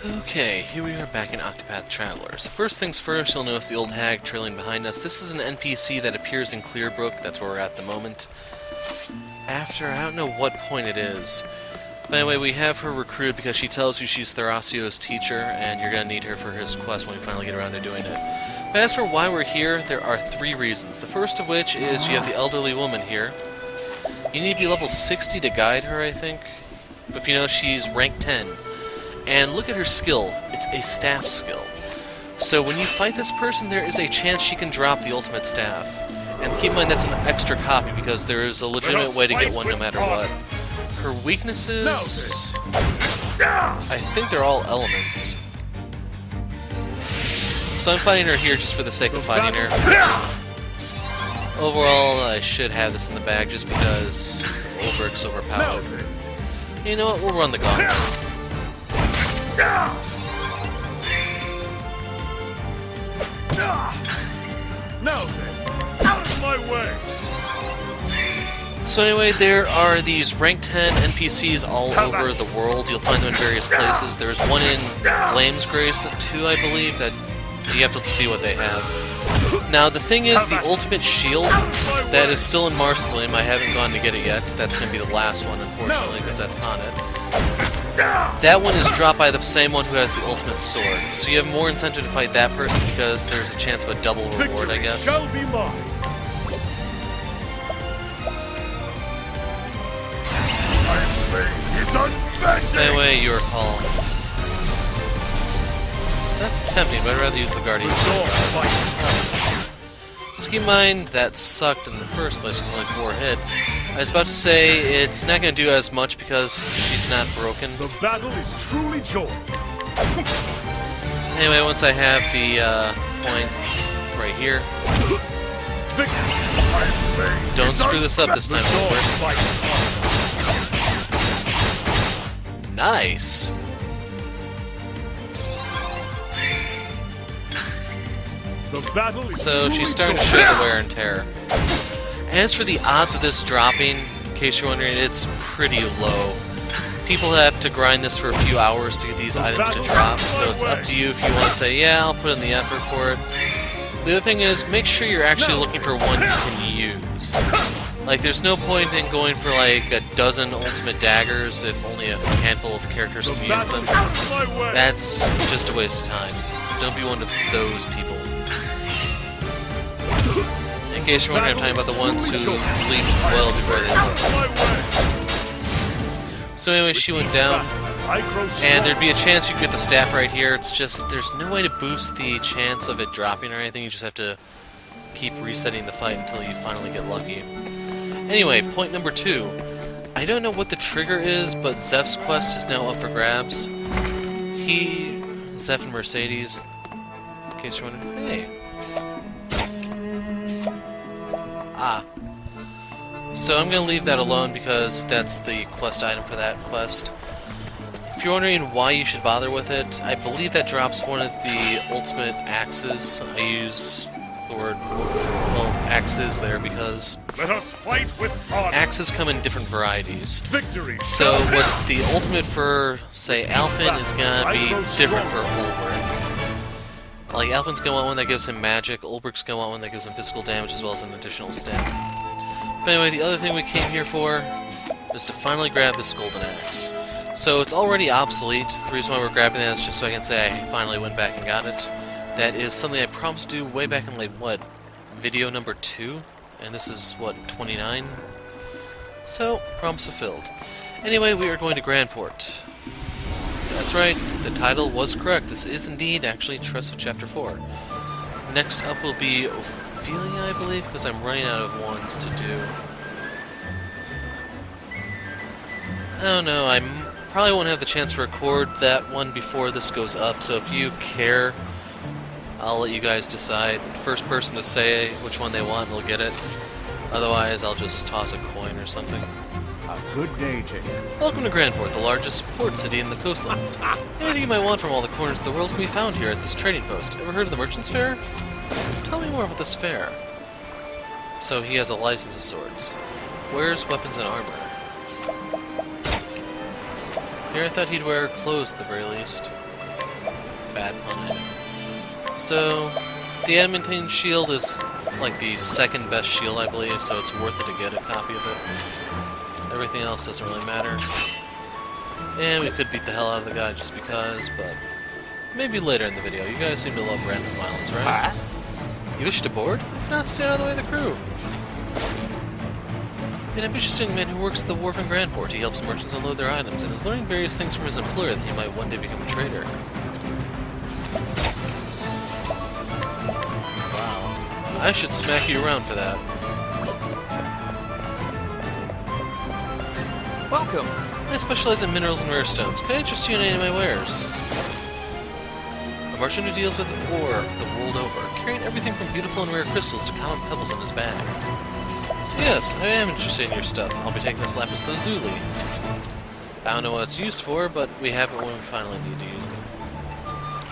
Okay, here we are back in Octopath Travelers. First things first, you'll notice the old hag trailing behind us. This is an NPC that appears in Clearbrook, that's where we're at the moment. After, I don't know what point it is. But anyway, we have her recruited because she tells you she's Therasio's teacher, and you're going to need her for his quest when we finally get around to doing it. But as for why we're here, there are 3 reasons. The first of which is you have the elderly woman here. You need to be level 60 to guide her, I think. But if you know, she's rank 10. And look at her skill. It's a staff skill. So when you fight this person, there is a chance she can drop the ultimate staff. And keep in mind that's an extra copy because there is a legitimate way to get one no matter what. Her weaknesses... I think they're all elements. So I'm fighting her here just for the sake of fighting her. Overall, I should have this in the bag just because Ulbricht's overpowered. You know what? We'll run the gauntlet. Now then, out of my way! So anyway, there are these rank 10 NPCs all over the world. You'll find them in various places. There's one in Flame's Grace too, I believe, that you have to see what they have. Now, the thing is, the ultimate shield that is still in Marceline, I haven't gone to get it yet. That's going to be the last one, unfortunately, because that's on it. That one is dropped by the same one who has the ultimate sword. So you have more incentive to fight that person because there's a chance of a double reward, I guess. Shall be mine. Anyway, your call. That's tempting, but I'd rather use the Guardian. Just keep in mind, that sucked in the first place, it's only 4 hit. I was about to say, it's not going to do as much because she's not broken. The battle is truly joy. Anyway, once I have the point right here. Don't screw this up this time, Nice! So she's starting to show the wear and tear. As for the odds of this dropping, in case you're wondering, it's pretty low. People have to grind this for a few hours to get these items to drop, so it's up to you if you want to say, yeah, I'll put in the effort for it. The other thing is, make sure you're actually looking for one you can use. Like, there's no point in going for like a dozen ultimate daggers if only a handful of characters can use them. That's just a waste of time. Don't be one of those people. In case you're wondering, I'm talking about the ones who leave well before they look. So anyway, she went down, and there'd be a chance you could get the staff right here. It's just, there's no way to boost the chance of it dropping or anything. You just have to keep resetting the fight until you finally get lucky. Anyway, point number 2. I don't know what the trigger is, but Zeph's quest is now up for grabs. Zeph and Mercedes, in case you're wondering, hey. So I'm going to leave that alone because that's the quest item for that quest. If you're wondering why you should bother with it, I believe that drops one of the ultimate axes. I use the word, well, axes there because let us fight with honor. Axes come in different varieties. Victory. So what's the ultimate for, say, Alphen is going to be different for Ulbricht. Like, Alphen's going to want one that gives him magic, Ulbricht's going to want one that gives him physical damage as well as an additional stat. But anyway, the other thing we came here for is to finally grab this golden axe. So it's already obsolete. The reason why we're grabbing that is just so I can say I finally went back and got it. That is something I promised to do way back in, like, what, video number 2? And this is, what, 29? So, promise fulfilled. Anyway, we are going to Grandport. That's right, the title was correct. This is indeed actually Tressa Chapter 4. Next up will be Ophelia, I believe, because I'm running out of ones to do. I don't know, I probably won't have the chance to record that one before this goes up, so if you care, I'll let you guys decide. First person to say which one they want will get it. Otherwise, I'll just toss a coin or something. A good day to you. Welcome to Grandport, the largest port city in the coastlands. Anything you might want from all the corners of the world can be found here at this trading post. Ever heard of the Merchant's Fair? Tell me more about this fair. So he has a license of sorts. Where's weapons and armor? Here I thought he'd wear clothes at the very least. Bad pun. So, the adamantine shield is like the second best shield, I believe, so it's worth it to get a copy of it. Everything else doesn't really matter. And we could beat the hell out of the guy just because, but maybe later in the video. You guys seem to love random violence, right? You wish to board? If not, stay out of the way of the crew. An ambitious young man who works at the Wharf in Grandport. He helps merchants unload their items and is learning various things from his employer that he might one day become a trader. Wow. I should smack you around for that. Welcome! I specialize in minerals and rare stones. Can I interest you in any of my wares? A merchant who deals with ore the world over, carrying everything from beautiful and rare crystals to common pebbles in his bag. So yes, I am interested in your stuff. I'll be taking this lapis lazuli. I don't know what it's used for, but we have it when we finally need to use it.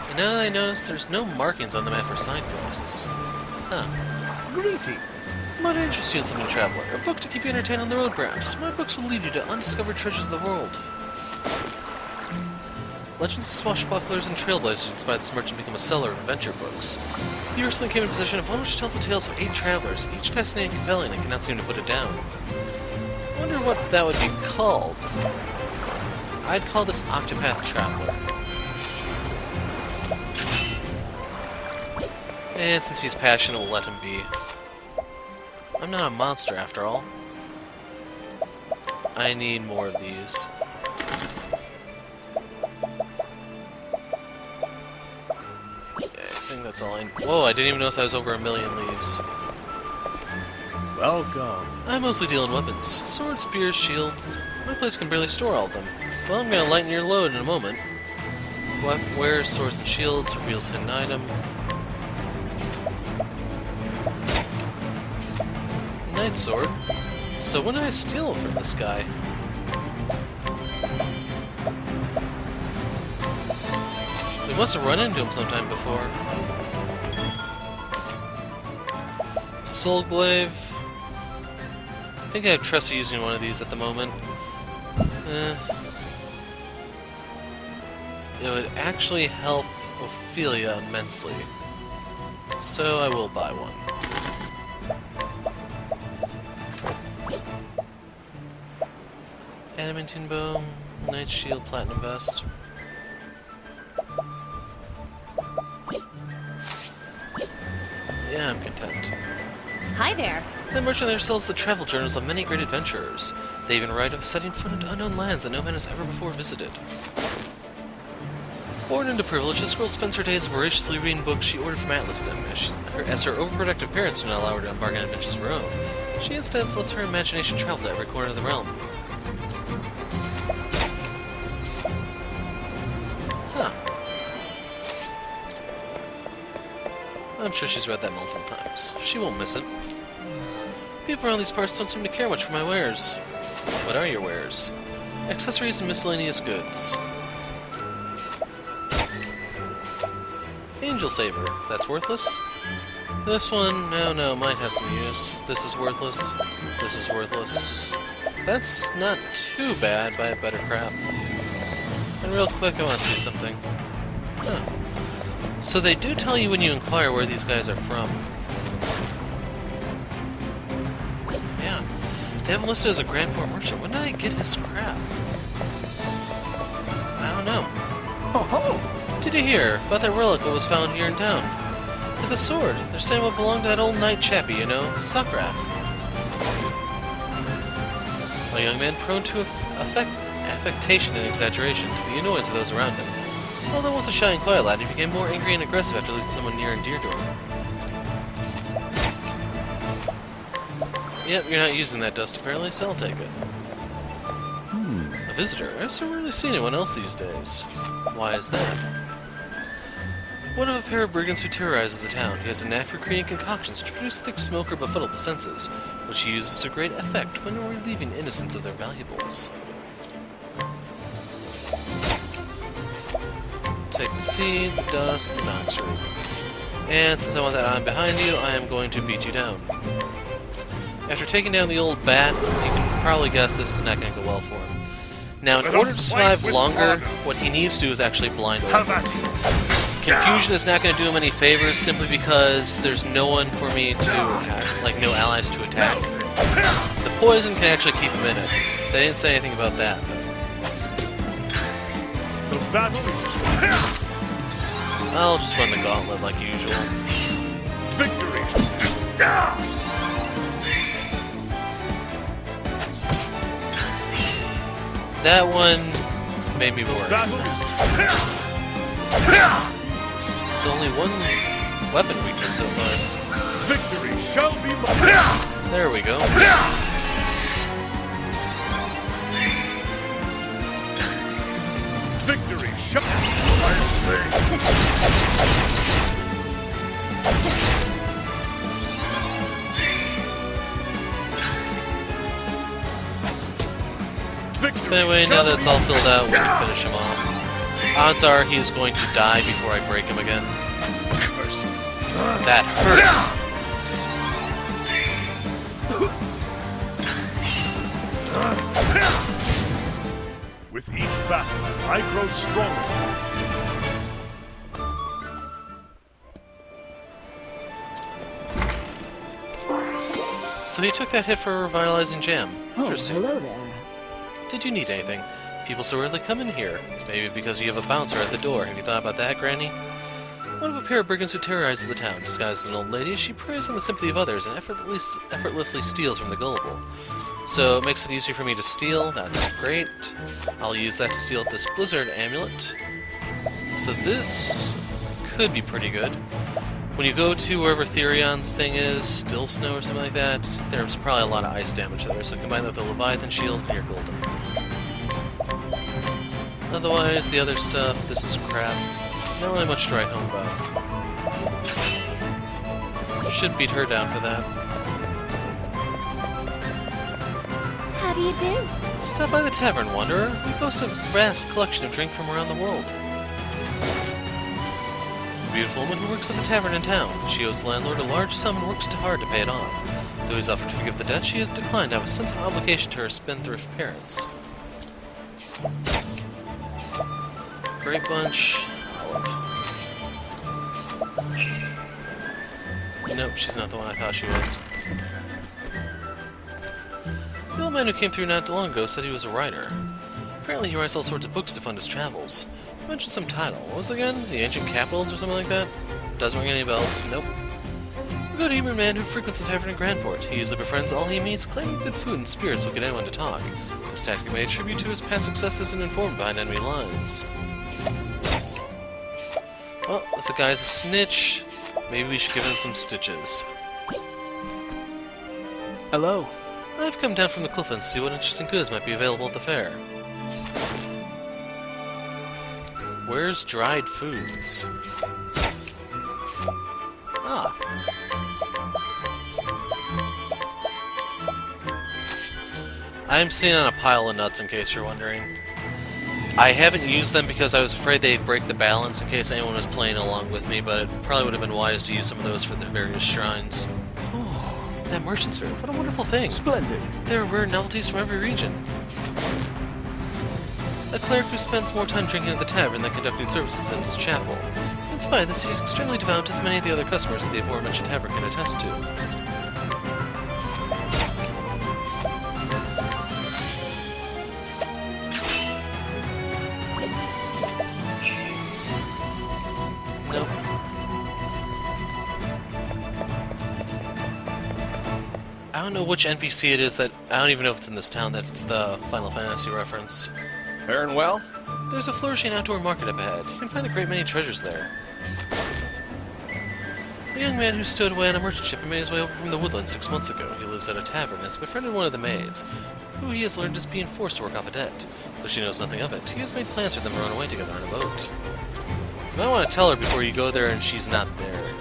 And now that I notice there's no markings on the map for side quests. Huh. Greetings! Might interest you in something, traveler. A book to keep you entertained on the road, perhaps. My books will lead you to undiscovered treasures of the world. Legends of swashbucklers and trailblazers inspired this merchant to become a seller of adventure books. He recently came in possession of one which tells the tales of 8 travelers, each fascinating and compelling, and cannot seem to put it down. I wonder what that would be called. I'd call this Octopath Traveler. And since he's passionate, we'll let him be. I'm not a monster, after all. I need more of these. I think that's all I... Whoa, I didn't even notice I was over 1,000,000 leaves. Welcome. I mostly deal in weapons. Swords, spears, shields. My place can barely store all of them. Well, I'm gonna lighten your load in a moment. Wares, swords, and shields. Reveals hidden item. Knight sword. So when did I steal from this guy? We must have run into him sometime before. Soul Glaive. I think I have Tressa using one of these at the moment. It would actually help Ophelia immensely. So I will buy one. Adamantine bow, Knight shield, platinum vest. Yeah, I'm content. Hi there. The merchant there sells the travel journals of many great adventurers. They even write of setting foot into unknown lands that no man has ever before visited. Born into privilege, this girl spends her days voraciously reading books she ordered from Atlaston. As her overprotective parents do not allow her to embark on adventures of her own, she instead lets her imagination travel to every corner of the realm. Huh. I'm sure she's read that multiple times. She won't miss it. People around these parts don't seem to care much for my wares. What are your wares? Accessories and miscellaneous goods. Angel Saber. That's worthless. This one, oh no, might have some use. This is worthless. This is worthless. That's not too bad by a better crap. And real quick, I want to see something. Huh. So they do tell you when you inquire where these guys are from. Yeah. They have him listed as a Grandport merchant. When did I get his crap? I don't know. Ho ho! Did you hear about that relic that was found here in town? There's a sword. They're saying it belonged to that old knight chappie, you know, Suckrath. A young man prone to affectation and exaggeration, to the annoyance of those around him. Although once a shy and quiet lad, he became more angry and aggressive after losing someone near and dear to him. Yep, you're not using that dust apparently, so I'll take it. A visitor? I haven't really seen anyone else these days. Why is that? One of a pair of brigands who terrorizes the town. He has a knack for creating concoctions which produce thick smoke or befuddle the senses, which he uses to great effect when relieving innocents of their valuables. Take the seed, the dust, the Nox root. And since I want that item behind you, I am going to beat you down. After taking down the old bat, you can probably guess this is not going to go well for him. Now, in order to survive longer, what he needs to do is actually blind How old. about you? Confusion is not going to do him any favors simply because there's no one for me to attack, like no allies to attack. The poison can actually keep him in it. They didn't say anything about that. The battle is true. I'll just run the gauntlet like usual. Victory. That one made me worried. Battle is true. It's only one weapon weakness so far. Victory shall be mine. There we go. Victory shall Anyway, now that it's all filled out, we can finish him off. Odds are he's going to die before I break him again. That hurts! With each battle, I grow stronger. So he took that hit for a revitalizing gem. Oh, Interesting. hello there. Did you need anything? People so rarely come in here. Maybe because you have a bouncer at the door. Have you thought about that, Granny? One of a pair of brigands who terrorizes the town. Disguised as an old lady, she preys on the sympathy of others and effortlessly steals from the gullible. So it makes it easier for me to steal. That's great. I'll use that to steal this blizzard amulet. So this could be pretty good. When you go to wherever Therion's thing is, Still Snow or something like that, there's probably a lot of ice damage there, so combine that with the Leviathan shield and you're golden. Otherwise, the other stuff, this is crap. Not really much to write home about. Should beat her down for that. How do you do? Stop by the tavern, Wanderer. We boast a vast collection of drink from around the world. A beautiful woman who works at the tavern in town. She owes the landlord a large sum and works too hard to pay it off. Though he's offered to forgive the debt, she has declined out of a sense of obligation to her spendthrift parents. Great bunch. Olive. Nope, she's not the one I thought she was. The old man who came through not too long ago said he was a writer. Apparently he writes all sorts of books to fund his travels. He mentioned some title. What was it again? The Ancient Capitals or something like that? Doesn't ring any bells. Nope. A good human man who frequents the tavern in Grandport. He usually befriends all he meets, claiming good food and spirits will get anyone to talk. This tactic may attribute to his past successes and informed behind enemy lines. Well, if the guy's a snitch, maybe we should give him some stitches. Hello. I've come down from the clifflands to see what interesting goods might be available at the fair. Where's dried foods? Ah. I'm sitting on a pile of nuts in case you're wondering. I haven't used them because I was afraid they'd break the balance in case anyone was playing along with me, but it probably would have been wise to use some of those for the various shrines. Oh, that merchant's fair. What a wonderful thing. Splendid. There are rare novelties from every region. A cleric who spends more time drinking at the tavern than conducting services in his chapel. In spite of this, he is extremely devout, as many of the other customers that the aforementioned tavern can attest to. Nope. I don't know which NPC it is that... I don't even know if it's in this town, that it's the Final Fantasy reference. Faring well? There's a flourishing outdoor market up ahead. You can find a great many treasures there. A young man who stowed away on a merchant ship and made his way over from the woodlands 6 months ago. He lives at a tavern and has befriended one of the maids, who he has learned is being forced to work off a debt. Though she knows nothing of it, he has made plans for them to run away together on a boat. You might want to tell her before you go there and she's not there.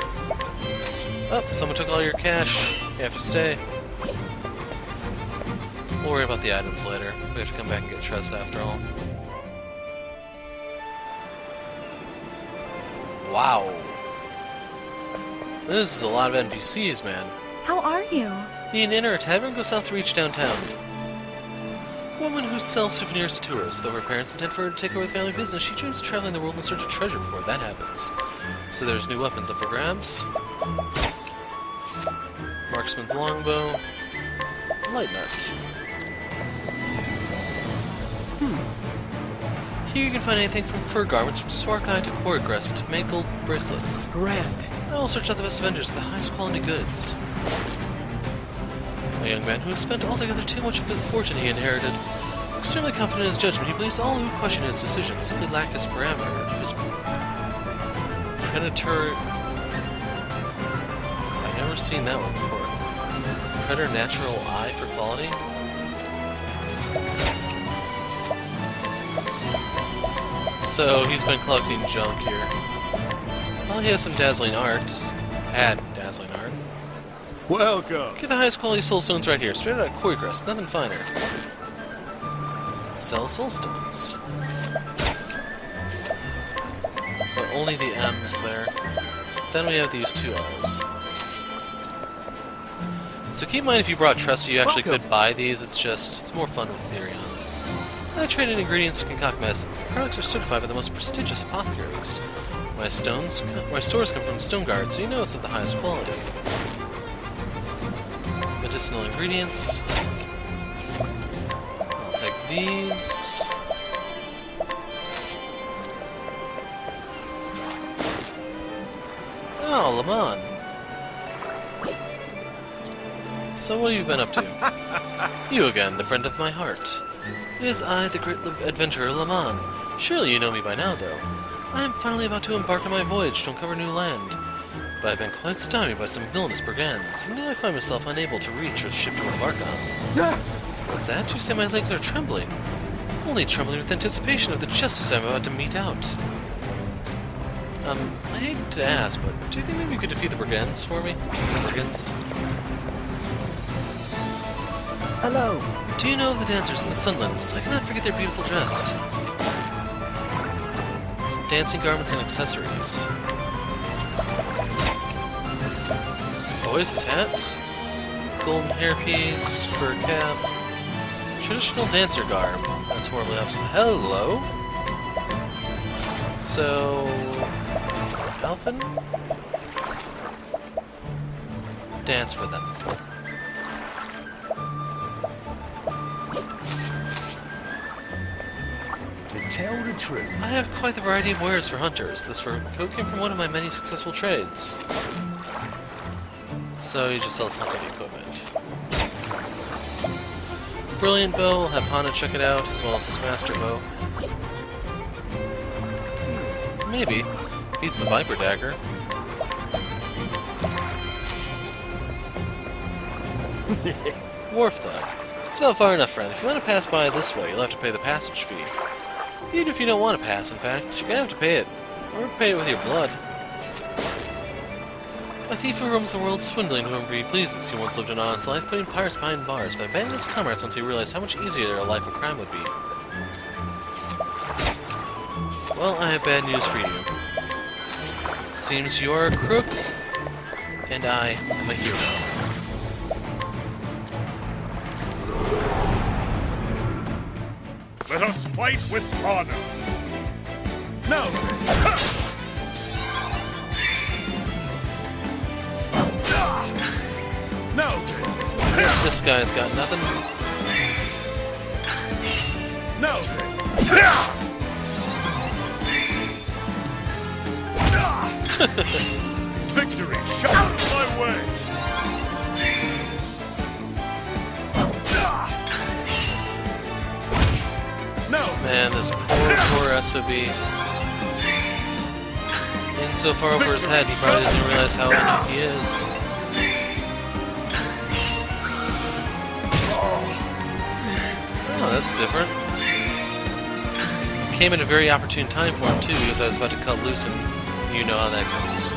Oh, someone took all your cash. You have to stay. We'll worry about the items later. We have to come back and get Tressa after all. Wow. This is a lot of NPCs, man. How are you? Need an inn or a tavern? Go south to reach downtown. woman who sells souvenirs to tourists. Though her parents intend for her to take over the family business, she dreams of traveling the world in search of treasure before that happens. So there's new weapons up for grabs. Marksman's longbow. Light nut. Here you can find anything from fur garments from Swarkai to quarry crest to made gold bracelets. Grand. I will search out the best vendors with the highest quality goods. A young man who has spent altogether too much of the fortune he inherited. Extremely confident in his judgment, he believes all who question his decisions simply lack his parameter. His predator... I've never seen that one before. Preternatural eye for quality? So, he's been collecting junk here. Well, he has some dazzling art. Had dazzling art. Welcome. Get the highest quality soul stones right here, straight out of Quarry Crest, nothing finer. Sell soul stones. But only the M's there. Then we have these two L's. So keep in mind if you brought Tressa, you actually could buy these, it's more fun with Therion. I trade in ingredients to concoct medicines. The products are certified by the most prestigious apothecaries. My stores come from Stone Guard, so you know it's of the highest quality. Medicinal ingredients. I'll take these. Oh, Lamon. So what have you been up to? You again, the friend of my heart. It is I, the great adventurer Lamon. Surely you know me by now, though. I am finally about to embark on my voyage to uncover new land. But I've been quite stymied by some villainous brigands, and now I find myself unable to reach the ship to embark on. With that, you say my legs are trembling. Only trembling with anticipation of the justice I'm about to mete out. I hate to ask, but do you think maybe you could defeat the brigands for me? Brigands? Hello. Do you know of the dancers in the Sunlands? I cannot forget their beautiful dress. Dancing garments and accessories. Oasis hat. Golden hairpiece, fur cap. Traditional dancer garb. That's horribly opposite. Hello? So... Alphen? Dance for them. Tell the truth. I have quite the variety of wares for hunters. This fur coat came from one of my many successful trades. So he just sells hunting equipment. Brilliant bow, we'll have Hana check it out, as well as his master bow. Maybe. Beats the Viper Dagger. Wharf Thug. It's about far enough, friend. If you want to pass by this way, you'll have to pay the passage fee. Even if you don't want to pass, in fact, you're gonna have to pay it. Or pay it with your blood. A thief who roams the world swindling whoever he pleases. He once lived an honest life, putting pirates behind bars, but abandoned his comrades once he realized how much easier a life of crime would be. Well, I have bad news for you. Seems you're a crook, and I am a hero. Let us fight with honor. No. No. This guy's got nothing. No. Victory shot my way. No. Man, this poor SOB. In so far over his head, he probably doesn't realize how weak he is. Oh, that's different. Came at a very opportune time for him, too, because I was about to cut loose, and you know how that goes.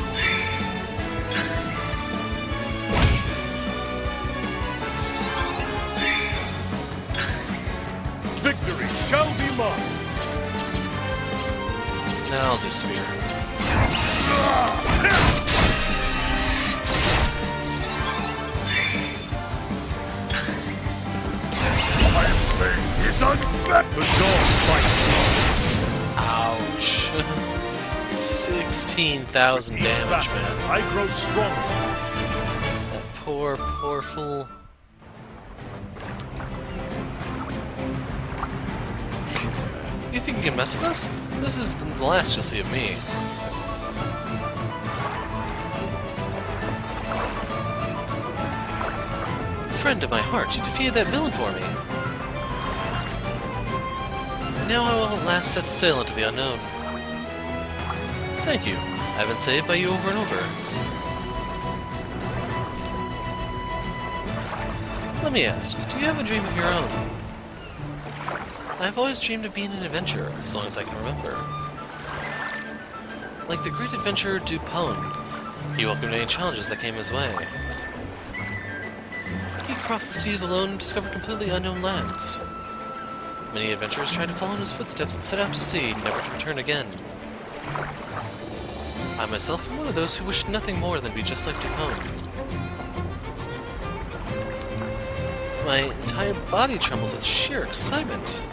Victory shall be mine. Now I'll do spear. I am playing this son! The dog bites. Ouch. 16,000 Each damage, battle, man. I grow stronger. That poor, poor fool. You think you can mess with us? This is the last you'll see of me. Friend of my heart, you defeated that villain for me. Now I will at last set sail into the unknown. Thank you. I've been saved by you over and over. Let me ask, do you have a dream of your own? I've always dreamed of being an adventurer, as long as I can remember. Like the great adventurer Dupont, he welcomed any challenges that came his way. He crossed the seas alone and discovered completely unknown lands. Many adventurers tried to follow in his footsteps and set out to sea, never to return again. I myself am one of those who wished nothing more than be just like Dupont. My entire body trembles with sheer excitement.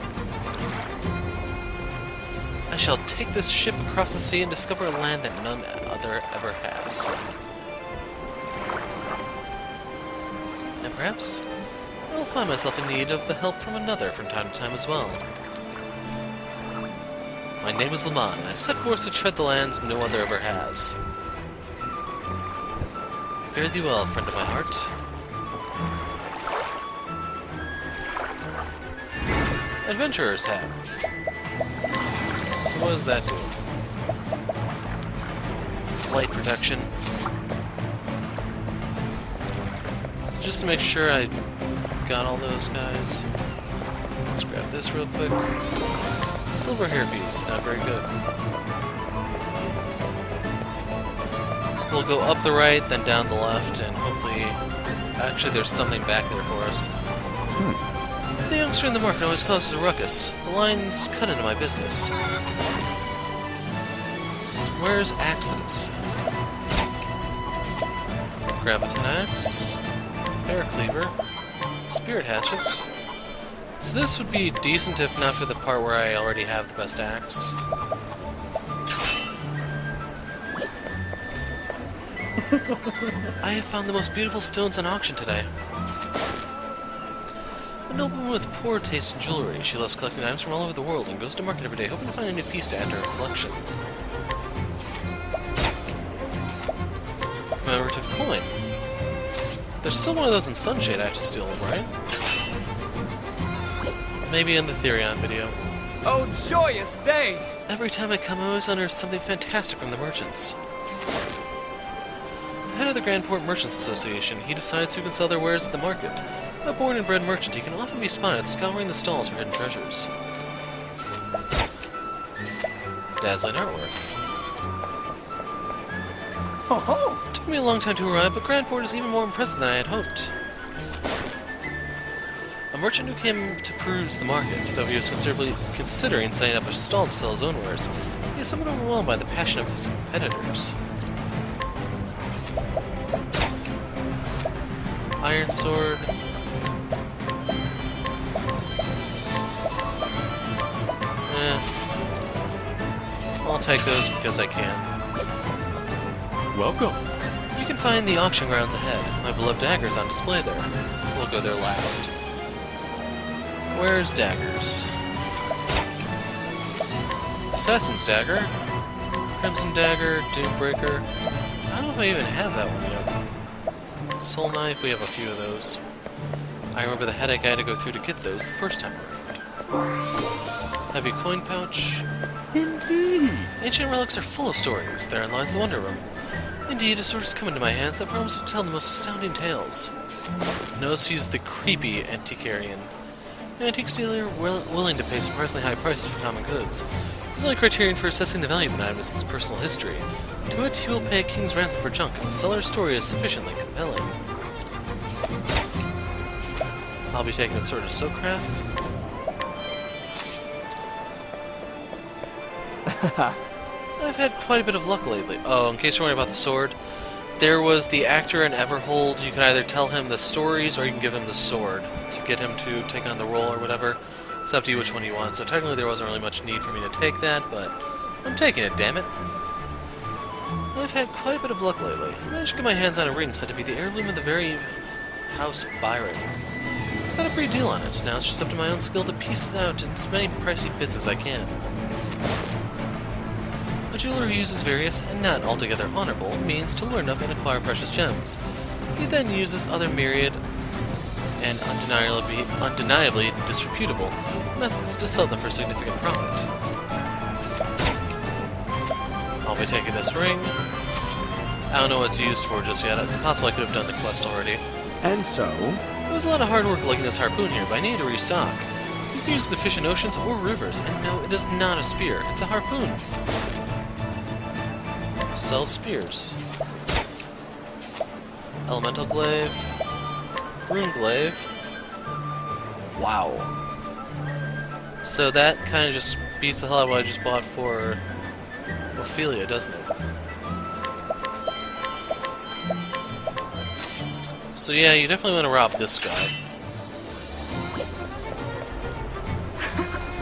I shall take this ship across the sea and discover a land that none other ever has. And perhaps I will find myself in need of the help from another from time to time as well. My name is Lamont, and I set forth to tread the lands no other ever has. Fare thee well, friend of my heart. Adventurer's hat. So what does that do? Flight protection. So just to make sure I got all those guys, let's grab this real quick. Silver hairpiece, not very good. We'll go up the right, then down the left, and hopefully... Actually, there's something back there for us. The youngster in the market always causes a ruckus. The lines cut into my business. So where's axes? Graviton axe, bear cleaver, spirit hatchet. So this would be decent if not for the part where I already have the best axe. I have found the most beautiful stones on auction today. A noblewoman with poor taste in jewelry. She loves collecting items from all over the world and goes to market every day hoping to find a new piece to add to her collection. Commemorative coin. There's still one of those in Sunshade I have to steal them, right? Maybe in the Therion video. Oh, joyous day! Every time I come, I always unearth something fantastic from the merchants. The head of the Grandport Merchants Association, he decides who can sell their wares at the market. A born and bred merchant, he can often be spotted scouring the stalls for hidden treasures. Dazzling artwork. Ho ho! Took me a long time to arrive, but Grandport is even more impressive than I had hoped. A merchant who came to peruse the market, though he was considering setting up a stall to sell his own wares, he is somewhat overwhelmed by the passion of his competitors. Iron sword. I'll take those because I can. Welcome. You can find the auction grounds ahead. My beloved dagger's on display there. We'll go there last. Where's daggers? Assassin's dagger. Crimson dagger. Doombreaker. I don't know if I even have that one yet. Soul knife, we have a few of those. I remember the headache I had to go through to get those the first time around. Heavy coin pouch. Indeed. Ancient relics are full of stories. Therein lies the wonder room. Indeed, a sword has come into my hands that promises to tell the most astounding tales. Notice he's the creepy antiquarian. An antique dealer willing to pay surprisingly high prices for common goods. His only criterion for assessing the value of an item is its personal history. To it, he will pay a king's ransom for junk if the seller's story is sufficiently compelling. I'll be taking the sword of Sokrath. I've had quite a bit of luck lately. Oh, in case you're wondering about the sword, there was the actor in Everhold. You can either tell him the stories or you can give him the sword to get him to take on the role or whatever. It's up to you which one you want, so technically there wasn't really much need for me to take that, but I'm taking it, damn it. I've had quite a bit of luck lately. I managed to get my hands on a ring said to be the heirloom of the very House Byron. Got a great deal on it. Now it's just up to my own skill to piece it out in as many pricey bits as I can. A jeweler who uses various, and not altogether honorable, means to learn of and acquire precious gems. He then uses other myriad and undeniably disreputable methods to sell them for significant profit. I'll be taking this ring. I don't know what it's used for just yet. It's possible I could have done the quest already. And so? It was a lot of hard work lugging this harpoon here, but I need to restock. You can use it to fish in oceans or rivers, and no, it is not a spear. It's a harpoon. Sell spears. Elemental glaive. Rune glaive. Wow. So that kind of just beats the hell out of what I just bought for Ophelia, doesn't it? So yeah, you definitely want to rob this guy.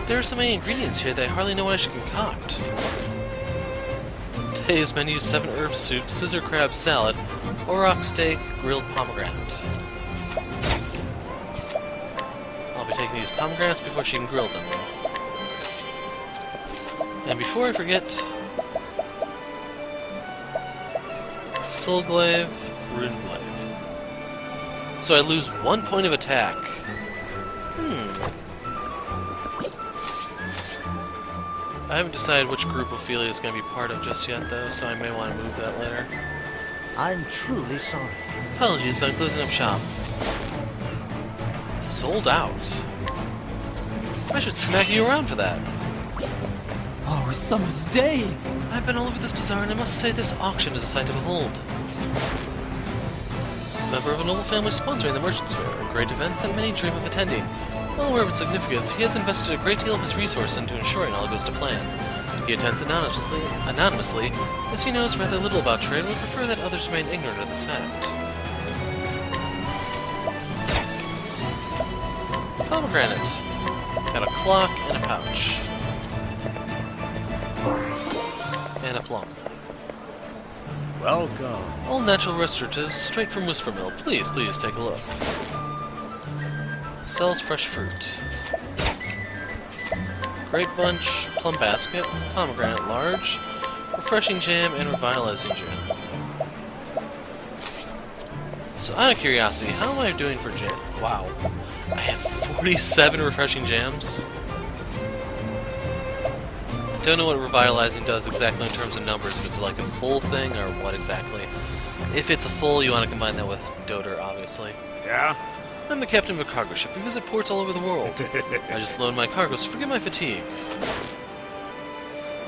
There are so many ingredients here that I hardly know what I should concoct. Today's menu: 7 herb soup, scissor crab salad, auroch steak, grilled pomegranate. I'll be taking these pomegranates before she can grill them, though. And before I forget, soul glaive, rune glaive. So I lose 1 point of attack. I haven't decided which group Ophelia is going to be part of just yet, though, so I may want to move that later. I'm truly sorry. Apologies, but I'm closing up shop. Sold out. I should smack you around for that. Oh, summer's day! I've been all over this bazaar, and I must say this auction is a sight to behold. A member of a noble family sponsoring the Merchant's Fair, a great event that many dream of attending. Well aware of its significance, he has invested a great deal of his resources into ensuring all goes to plan. He attends anonymously, as he knows rather little about trade and would prefer that others remain ignorant of this fact. Pomegranate. Got a clock and a pouch. And a plum. Welcome. All natural restoratives, straight from Whisper Mill. Please, please take a look. Sells fresh fruit. Grape bunch, plum basket, pomegranate large, refreshing jam, and revitalizing jam. So out of curiosity, how am I doing for jam? Wow. I have 47 refreshing jams? I don't know what revitalizing does exactly in terms of numbers, if it's like a full thing or what exactly. If it's a full, you want to combine that with Doter, obviously. Yeah? I'm the captain of a cargo ship. We visit ports all over the world. I just load my cargo, so forget my fatigue.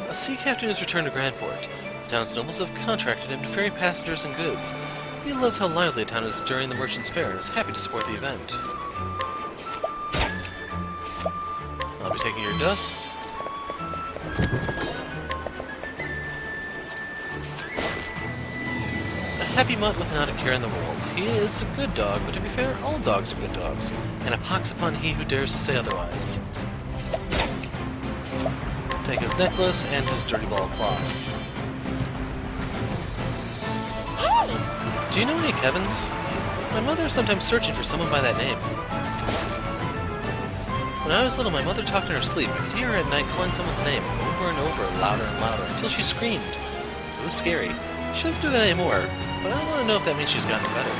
A sea captain has returned to Grandport. The town's nobles have contracted him to ferry passengers and goods. He loves how lively the town is during the Merchant's Fair and is happy to support the event. I'll be taking your dust. A happy mutt with not a care in the world. He is a good dog, but to be fair, all dogs are good dogs, and a pox upon he who dares to say otherwise. Take his necklace and his dirty ball of cloth. Hey! Do you know any Kevins? My mother is sometimes searching for someone by that name. When I was little, my mother talked in her sleep. I could hear her at night calling someone's name over and over, louder and louder, until she screamed. It was scary. She doesn't do that anymore, but I want to know if that means she's gotten better.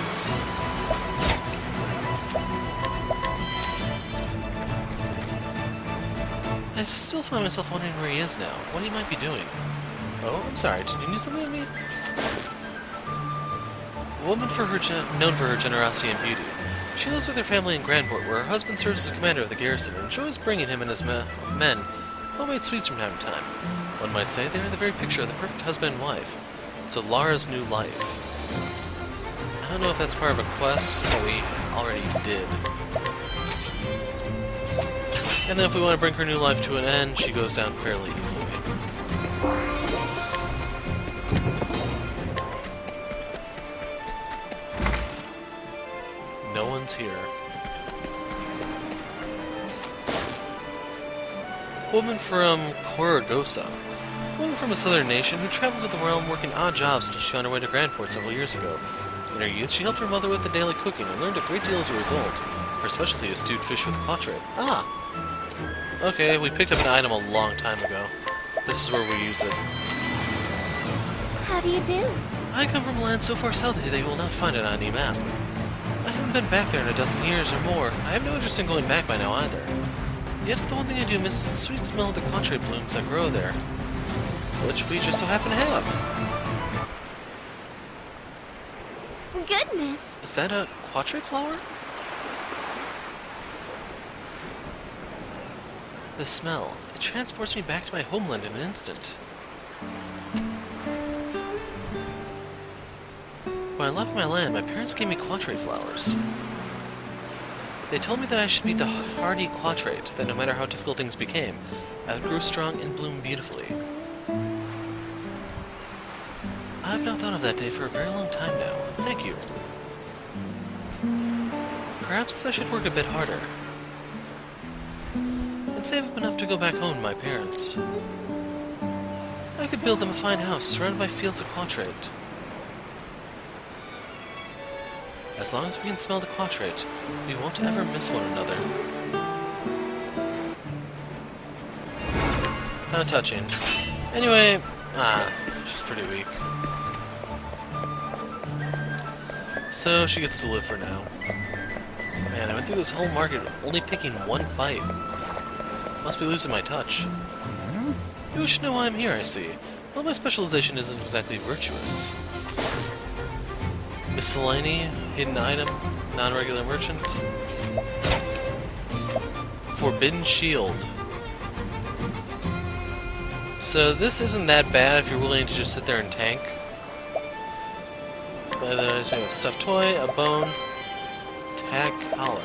I still find myself wondering where he is now, what he might be doing. Oh, I'm sorry, did you need something of me? A woman known for her generosity and beauty. She lives with her family in Grandport, where her husband serves as commander of the garrison and enjoys bringing him and his men homemade sweets from time to time. One might say they are the very picture of the perfect husband and wife. So Lara's new life. I don't know if that's part of a quest that we already did. And then if we want to bring her new life to an end, she goes down fairly easily. No one's here. woman from Koragosa. A woman from a southern nation who traveled to the realm working odd jobs until she found her way to Grandport several years ago. In her youth, she helped her mother with the daily cooking and learned a great deal as a result. Her specialty is stewed fish with quattrate. Ah! Okay, we picked up an item a long time ago. This is where we use it. How do you do? I come from a land so far south that you will not find it on any map. I haven't been back there in a dozen years or more. I have no interest in going back by now either. Yet the one thing I do miss is the sweet smell of the quattrate blooms that grow there. Which we just so happen to have. Goodness. Is that a quattrate flower? The smell. It transports me back to my homeland in an instant. When I left my land, my parents gave me quattrate flowers. They told me that I should be the hardy quattrate, that no matter how difficult things became, I would grow strong and bloom beautifully. I've not thought of that day for a very long time now. Thank you. Perhaps I should work a bit harder. And save up enough to go back home to my parents. I could build them a fine house surrounded by fields of quattrate. As long as we can smell the quattrate, we won't ever miss one another. How touching. Anyway, she's pretty weak. So she gets to live for now. Man, I went through this whole market only picking one fight. Must be losing my touch. You wish to know why I'm here, I see. Well, my specialization isn't exactly virtuous. Miscellany, hidden item, non-regular merchant. Forbidden shield. So this isn't that bad if you're willing to just sit there and tank. Otherwise, we have a stuffed toy, a bone, tag collar.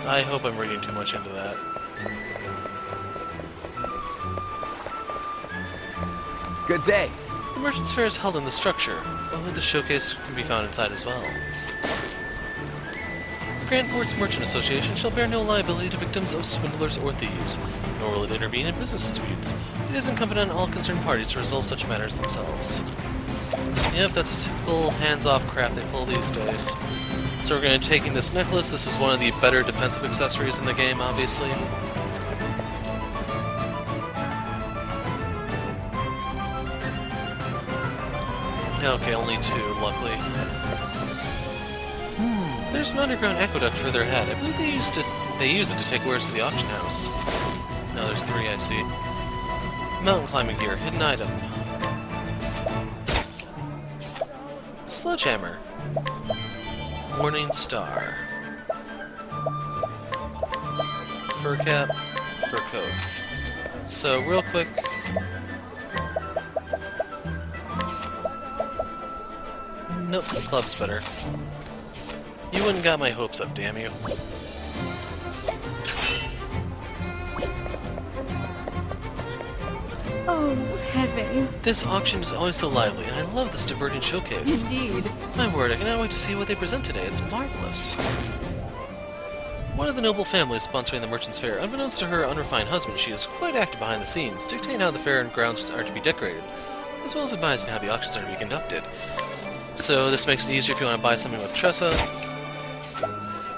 I hope I'm reading too much into that. Good day. The Merchant's Fair is held in the structure, although the showcase can be found inside as well. The Grand Port's Merchant Association shall bear no liability to victims of swindlers or thieves, nor will it intervene in business disputes. It is incumbent on all concerned parties to resolve such matters themselves. Yep, that's typical hands-off crap they pull these days. So we're going to be taking this necklace. This is one of the better defensive accessories in the game, obviously. Okay, only two, luckily. There's an underground aqueduct further ahead. I believe they use it to take wares to the auction house. No, there's three, I see. Mountain climbing gear, hidden item. Sledgehammer. Morning star. Fur cap, fur coat. So, real quick. Nope, club's better. You wouldn't got my hopes up, damn you. Oh, heavens. This auction is always so lively, and I love this diverting showcase. Indeed. My word, I cannot wait to see what they present today. It's marvelous. One of the noble families sponsoring the Merchant's Fair. Unbeknownst to her unrefined husband, she is quite active behind the scenes, dictating how the fair and grounds are to be decorated, as well as advising how the auctions are to be conducted. So this makes it easier if you want to buy something with Tressa.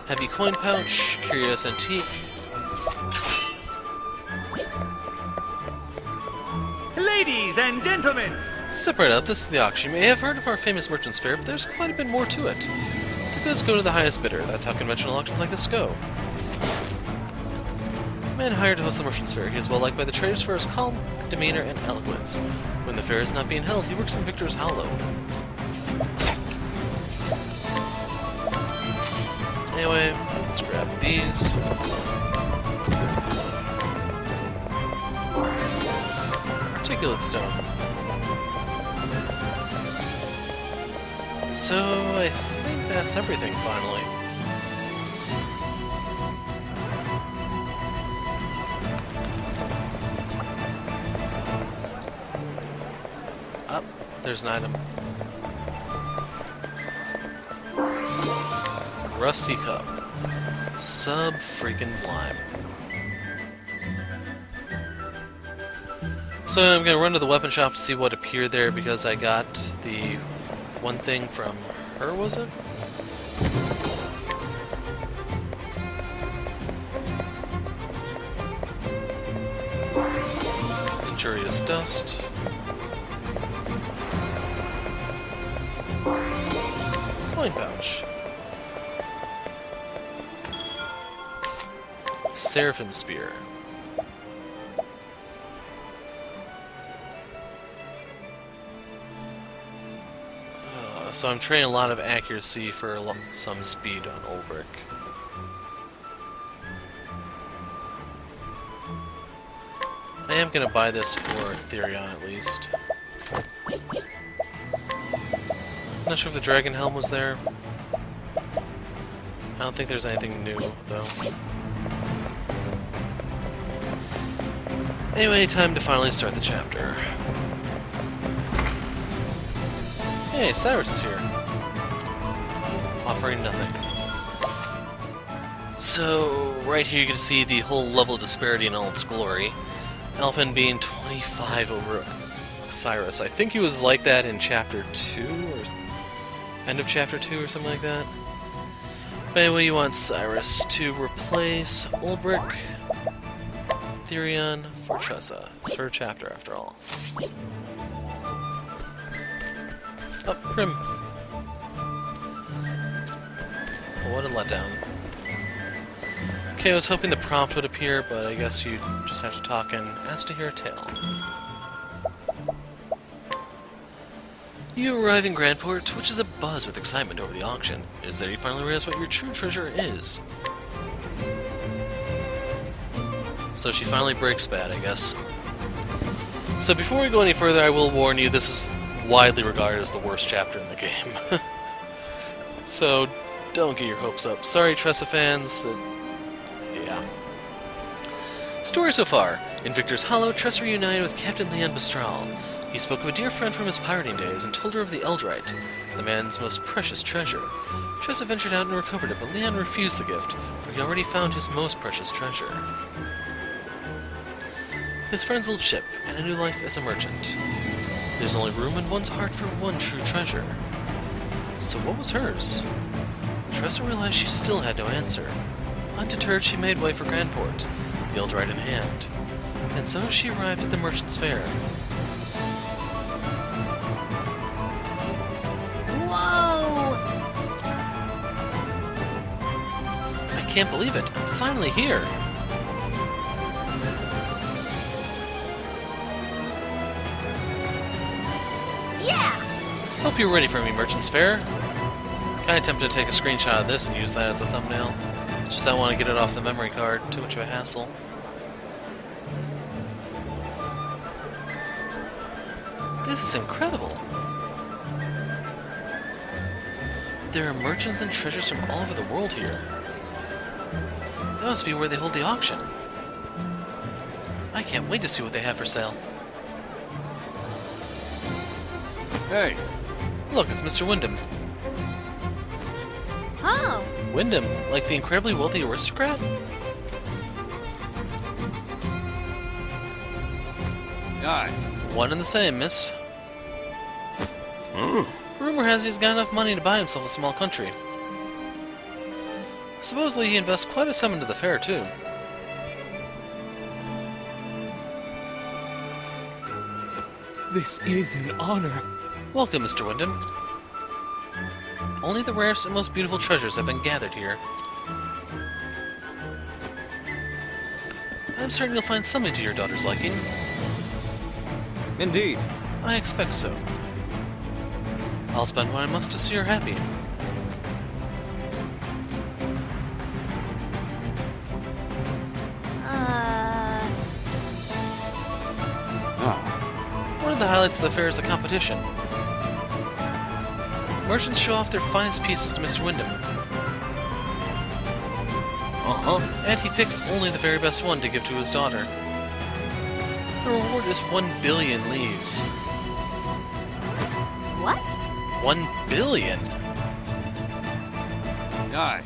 Heavy coin pouch, curious antique. Ladies and gentlemen, Step right up, this is the auction. You may have heard of our famous Merchant's Fair, but there's quite a bit more to it. The goods go to the highest bidder. That's how conventional auctions like this go. Man hired to host the Merchant's Fair. He is well liked by the traders for his calm demeanor and eloquence. When the fair is not being held, he works in Victor's Hollow. Anyway, let's grab these. Articulate stone. So, I think that's everything, finally. There's an item. rusty cup. Sub-freaking-lime. So I'm gonna run to the weapon shop to see what appeared there because I got the one thing from her, was it? Injurious dust. Coin pouch. Seraphim spear. So I'm training a lot of accuracy for some speed on Ulbrich. I am going to buy this for Therion at least. Not sure if the Dragon Helm was there. I don't think there's anything new, though. Anyway, time to finally start the chapter. Hey, Cyrus is here. Offering nothing. So, right here you can see the whole level disparity in all its glory. Elfin being 25 over Cyrus. I think he was like that in Chapter 2, or end of Chapter 2 or something like that. But anyway, you want Cyrus to replace Ulbrich, Therion for Tressa. It's her chapter after all. Oh, Prim. What a letdown. Okay, I was hoping the prompt would appear, but I guess you just have to talk and ask to hear a tale. You arrive in Grandport, which is abuzz with excitement over the auction. It is there you finally realize what your true treasure is. So she finally breaks bad, I guess. So before we go any further, I will warn you, this is widely regarded as the worst chapter in the game. So don't get your hopes up. Sorry, Tressa fans. Yeah. Story so far. In Victor's Hollow, Tressa reunited with Captain Leon Bistral. He spoke of a dear friend from his pirating days and told her of the Eldrite, the man's most precious treasure. Tressa ventured out and recovered it, but Leon refused the gift, for he already found his most precious treasure. His friend's old ship, and a new life as a merchant. There's only room in one's heart for one true treasure. So what was hers? Tressa realized she still had no answer. Undeterred, she made way for Grandport, the Eldrite in hand. And so she arrived at the Merchant's Fair. Whoa! I can't believe it. I'm finally here. Yeah! Hope you're ready for me, Merchant's Fair. Kinda tempted to take a screenshot of this and use that as the thumbnail. It's just I want to get it off the memory card. Too much of a hassle. This is incredible. There are merchants and treasures from all over the world here. That must be where they hold the auction. I can't wait to see what they have for sale. Hey, Look, it's Mr. Wyndham. Oh! Wyndham, like the incredibly wealthy aristocrat? aye. One and the same, miss. Rumor has he's got enough money to buy himself a small country. Supposedly he invests quite a sum into the fair, too. This is an honor. Welcome, Mr. Wyndham. Only the rarest and most beautiful treasures have been gathered here. I'm certain you'll find something to your daughter's liking. Indeed. I expect so. I'll spend what I must to see her happy. One of the highlights of the fair is the competition. Merchants show off their finest pieces to Mr. Wyndham. And he picks only the very best one to give to his daughter. The reward is 1 billion leaves. What? 1 billion? Aye.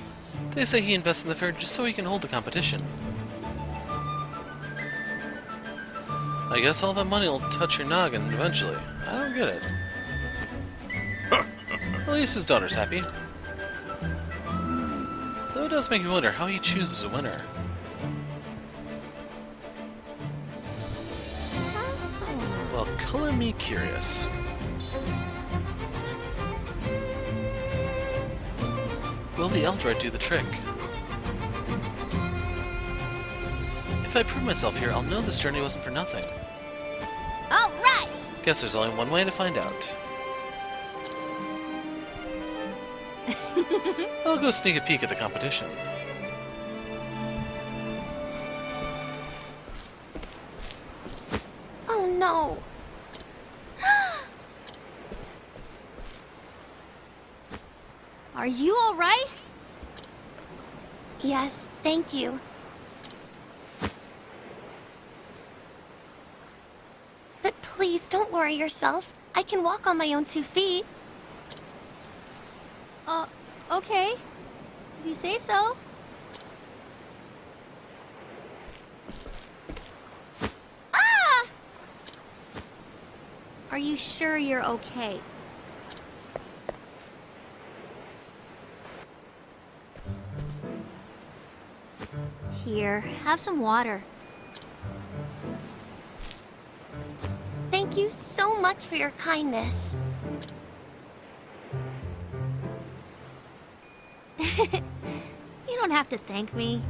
They say he invests in the fair just so he can hold the competition. I guess all that money will touch your noggin eventually. I don't get it. At least his daughter's happy. Though it does make me wonder how he chooses a winner. Well, color me curious. Will the Eldroid do the trick? If I prove myself here, I'll know this journey wasn't for nothing. All right. Guess there's only one way to find out. I'll go sneak a peek at the competition. Oh no. Are you all right? Yes, thank you. But please don't worry yourself. I can walk on my own 2 feet. Okay. If you say so. Ah! Are you sure you're okay? Here, have some water. Thank you so much for your kindness. You don't have to thank me.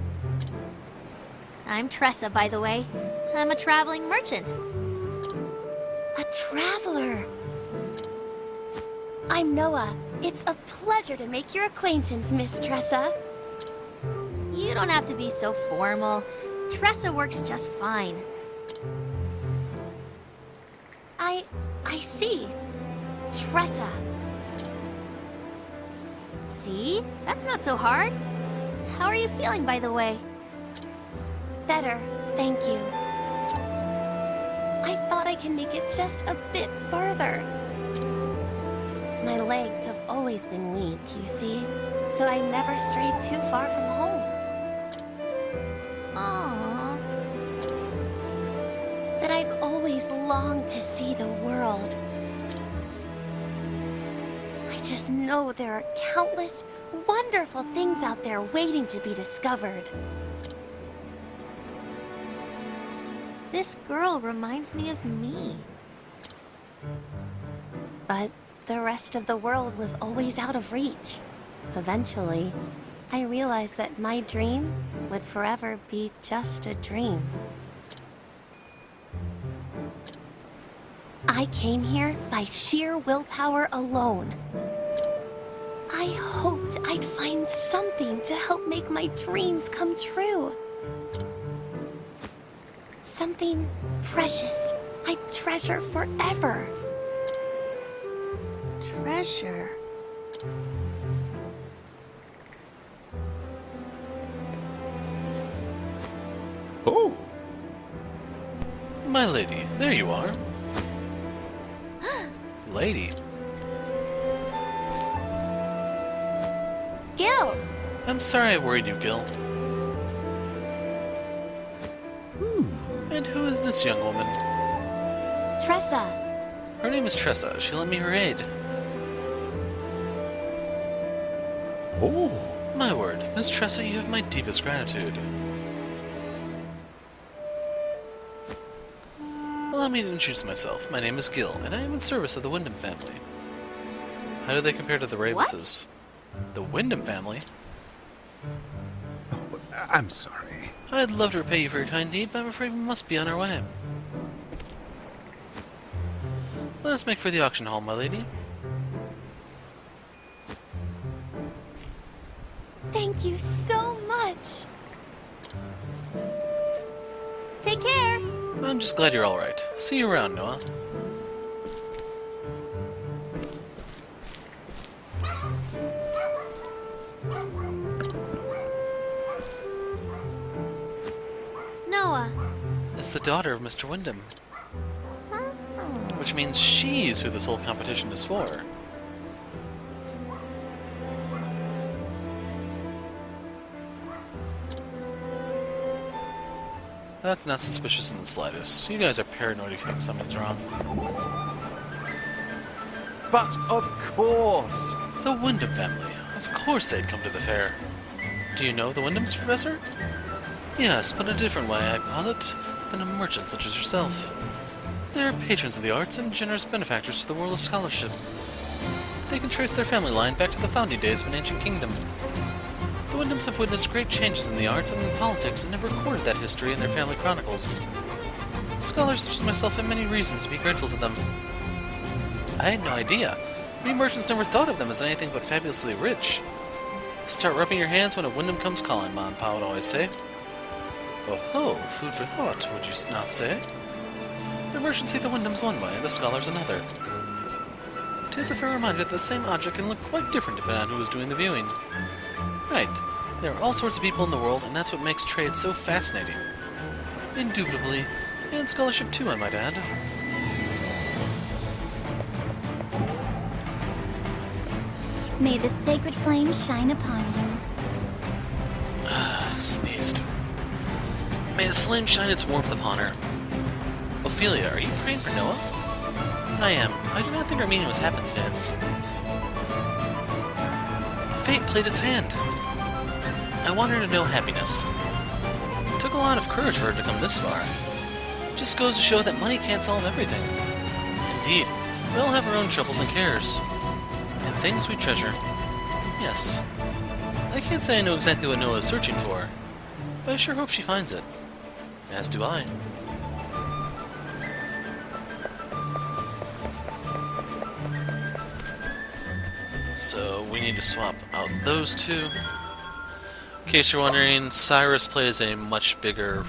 I'm Tressa, by the way. I'm a traveling merchant. A traveler. I'm Noah. It's a pleasure to make your acquaintance, Miss Tressa. You don't have to be so formal. Tressa works just fine. I see. Tressa. See? That's not so hard. How are you feeling, by the way? Better, thank you. I thought I can make it just a bit further. My legs have always been weak, you see, so I never strayed too far from home. Aww. But I've always longed to see the world. I just know there are countless, wonderful things out there waiting to be discovered. This girl reminds me of me. But the rest of the world was always out of reach. Eventually, I realized that my dream would forever be just a dream. I came here by sheer willpower alone. I hoped I'd find something to help make my dreams come true. Something precious I'd treasure forever. Treasure? Oh! My lady, there you are. Lady. Gil! I'm sorry I worried you, Gil. And who is this young woman? Tressa. Her name is Tressa. She lent me her aid. Oh! My word, Miss Tressa, you have my deepest gratitude. Allow me to introduce myself. My name is Gil, and I am in service of the Wyndham family. How do they compare to the Ravises? The Wyndham family? Oh, I'm sorry. I'd love to repay you for your kind deed, but I'm afraid we must be on our way. Let us make for the auction hall, my lady. Thank you so much. Take care. I'm just glad you're alright. See you around, Noah. Noah. It's the daughter of Mr. Wyndham. Huh? Which means she's who this whole competition is for. That's not suspicious in the slightest. You guys are paranoid if you think something's wrong. But of course! The Wyndham family. Of course they'd come to the fair. Do you know the Wyndhams, Professor? Yes, but in a different way, I posit, than a merchant such as yourself. They are patrons of the arts and generous benefactors to the world of scholarship. They can trace their family line back to the founding days of an ancient kingdom. The Wyndhams have witnessed great changes in the arts and in politics and have recorded that history in their family chronicles. Scholars such as myself have many reasons to be grateful to them. I had no idea. We merchants never thought of them as anything but fabulously rich. Start rubbing your hands when a Wyndham comes calling, Ma and Pa would always say. Oh ho, food for thought, would you not say? The merchants see the Wyndhams one way, the scholars another. 'Tis a fair reminder that the same object can look quite different depending on who is doing the viewing. Right. There are all sorts of people in the world, and that's what makes trade so fascinating. Indubitably. And scholarship too, I might add. May the sacred flame shine upon you. Sneezed. May the flame shine its warmth upon her. Ophelia, are you praying for Noah? I am. I do not think our meeting was happenstance. Fate played its hand. I want her to know happiness. It took a lot of courage for her to come this far. Just goes to show that money can't solve everything. Indeed, we all have our own troubles and cares. And things we treasure. Yes. I can't say I know exactly what Noah is searching for, but I sure hope she finds it. As do I. So, we need to swap out those two. In case you're wondering, Cyrus plays a much bigger...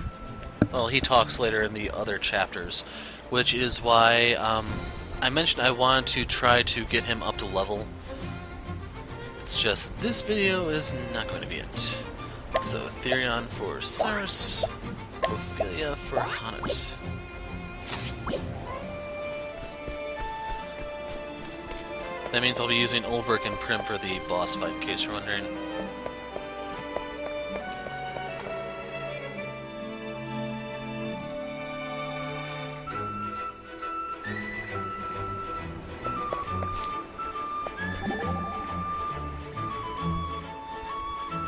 Well, he talks later in the other chapters, which is why I mentioned I wanted to try to get him up to level. It's just, this video is not going to be it. So, Therion for Cyrus, Ophelia for Hannet. That means I'll be using Ulbrich and Prim for the boss fight, in case you're wondering.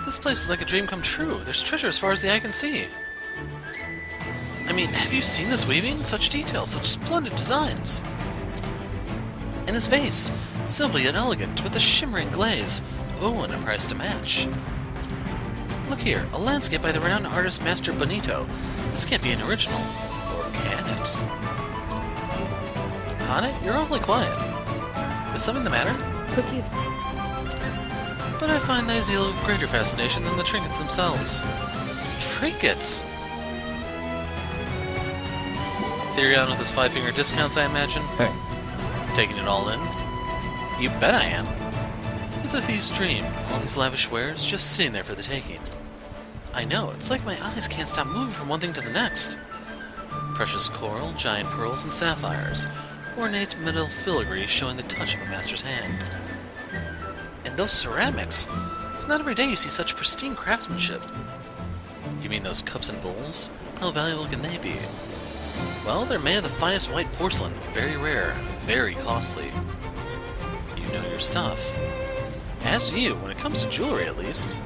This place is like a dream come true. There's treasure as far as the eye can see. I mean, have you seen this weaving? Such detail, such splendid designs. And this vase, simple yet elegant, with a shimmering glaze. Oh, and a price to match. Look here, a landscape by the renowned artist Master Bonito. This can't be an original. Or can it? Hannet, you're awfully quiet. Is something the matter? Forgive me. But I find they zeal of greater fascination than the trinkets themselves. Trinkets? Therion with his 5-finger discounts, I imagine? Hey. Taking it all in? You bet I am. It's a thief's dream, all these lavish wares just sitting there for the taking. I know, it's like my eyes can't stop moving from one thing to the next. Precious coral, giant pearls, and sapphires. Ornate metal filigree showing the touch of a master's hand. And those ceramics! It's not every day you see such pristine craftsmanship. You mean those cups and bowls? How valuable can they be? Well, they're made of the finest white porcelain, very rare, very costly. You know your stuff. As do you, when it comes to jewelry at least.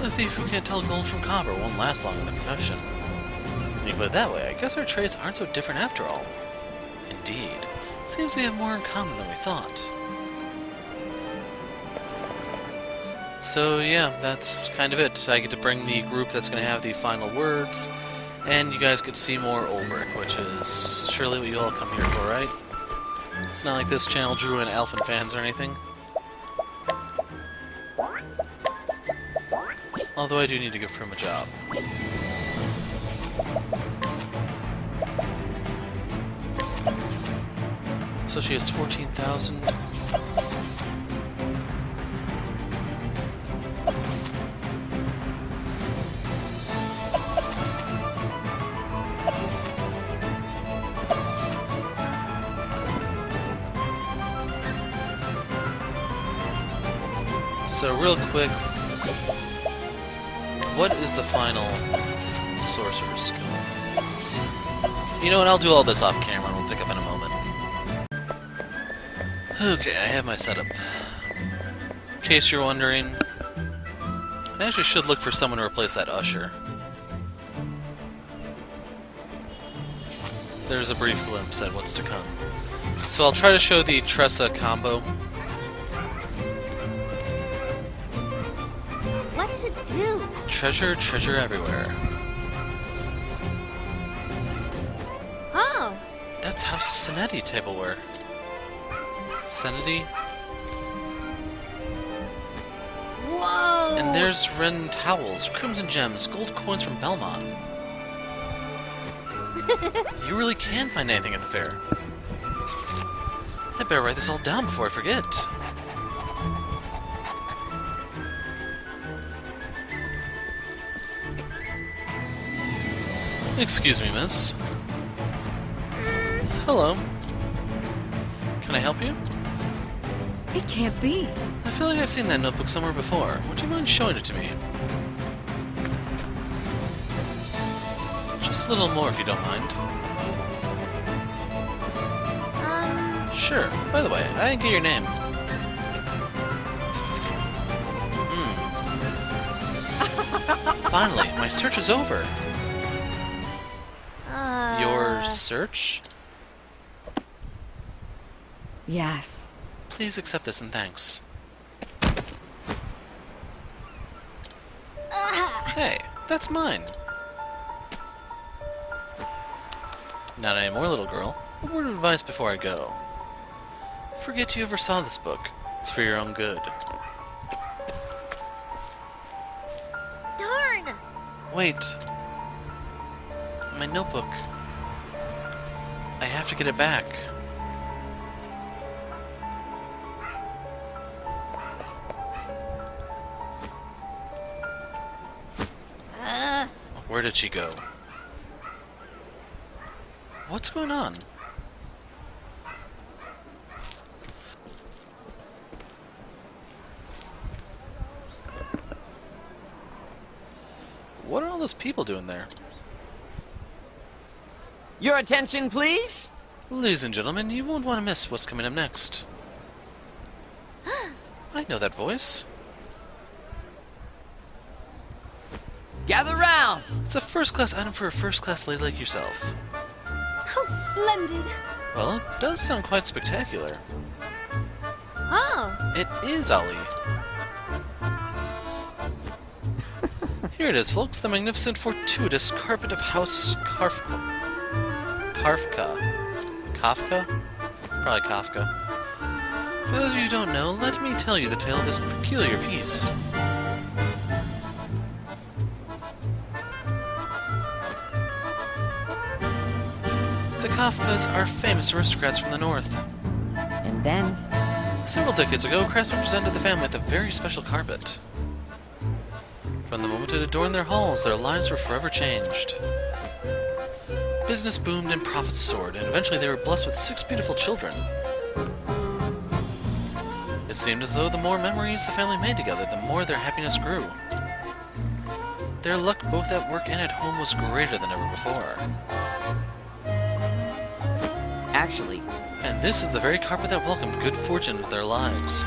A thief who can't tell gold from copper won't last long in the profession. When you put it that way, I guess our trades aren't so different after all. Indeed. Seems we have more in common than we thought. So yeah, that's kind of it. I get to bring the group that's going to have the final words, and you guys get to see more Ulbrich, which is surely what you all come here for, right? It's not like this channel drew in Elfin fans or anything. Although I do need to give Prim a job. So she has 14,000. So real quick, what is the final sorcerer skill? You know what, I'll do all this off camera and we'll pick up in a moment. Okay, I have my setup. In case you're wondering, I actually should look for someone to replace that usher. There's a brief glimpse at what's to come. So I'll try to show the Tressa combo. What to do? Treasure, treasure everywhere. Oh, That's how Seneti tableware. Seneti? whoa! And there's Ren towels, crimson gems, gold coins from Belmont. You really can find anything at the fair. I better write this all down before I forget. Excuse me, miss. Hello. Can I help you? It can't be. I feel like I've seen that notebook somewhere before. Would you mind showing it to me? Just a little more if you don't mind. Sure. By the way, I didn't get your name. Finally, my search is over. Your search? Yes. Please accept this and thanks. Hey, that's mine. Not anymore, little girl. A word of advice before I go. Forget you ever saw this book. It's for your own good. Darn! Wait. My notebook. I have to get it back. Where did she go? What's going on? What are all those people doing there? Your attention, please? Ladies and gentlemen, you won't want to miss what's coming up next. I know that voice. Gather round! It's a first-class item for a first-class lady like yourself. How splendid! Well, it does sound quite spectacular. Oh, It is Ali. Here it is, folks, the magnificent, fortuitous carpet of House Kafka. Kafka? Probably Kafka. For those of you who don't know, let me tell you the tale of this peculiar piece. The Kafkas are famous aristocrats from the north. And then, Several decades ago, craftsmen presented the family with a very special carpet. From the moment it adorned their halls, their lives were forever changed. Business boomed and profits soared, and eventually they were blessed with 6 beautiful children. It seemed as though the more memories the family made together, the more their happiness grew. Their luck both at work and at home was greater than ever before. actually, And this is the very carpet that welcomed good fortune into their lives.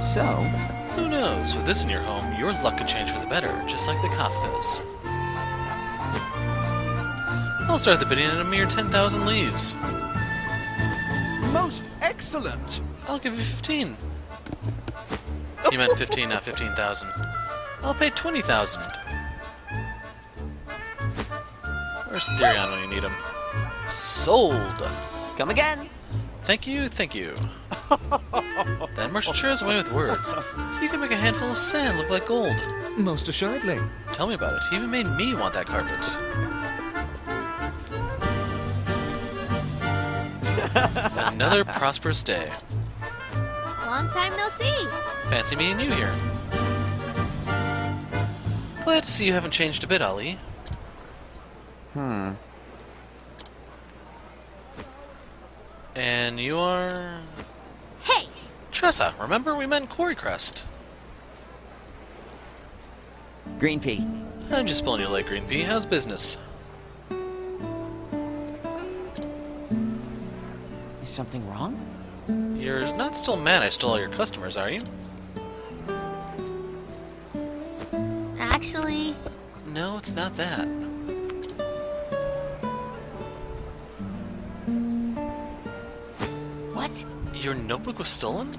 so, Who knows, with this in your home, your luck could change for the better, just like the Kafkas. I'll start the bidding at a mere 10,000 leaves. Most excellent. I'll give you 15. You meant 15, not 15,000. I'll pay 20,000. Where's Therion when you need him? Sold! come again. Thank you, thank you. That merchant sure has a way with words. You can make a handful of sand look like gold. Most assuredly. Tell me about it. He even made me want that carpet. Another prosperous day. long time no see. Fancy meeting you here. Glad to see you haven't changed a bit, Ali. And you are... Hey, Tressa, remember we met in Quarry Crest. Green pea. I'm just pulling your leg, Green Pea. How's business? Is something wrong? You're not still mad I stole all your customers, are you? Actually, No, it's not that. What? Your notebook was stolen?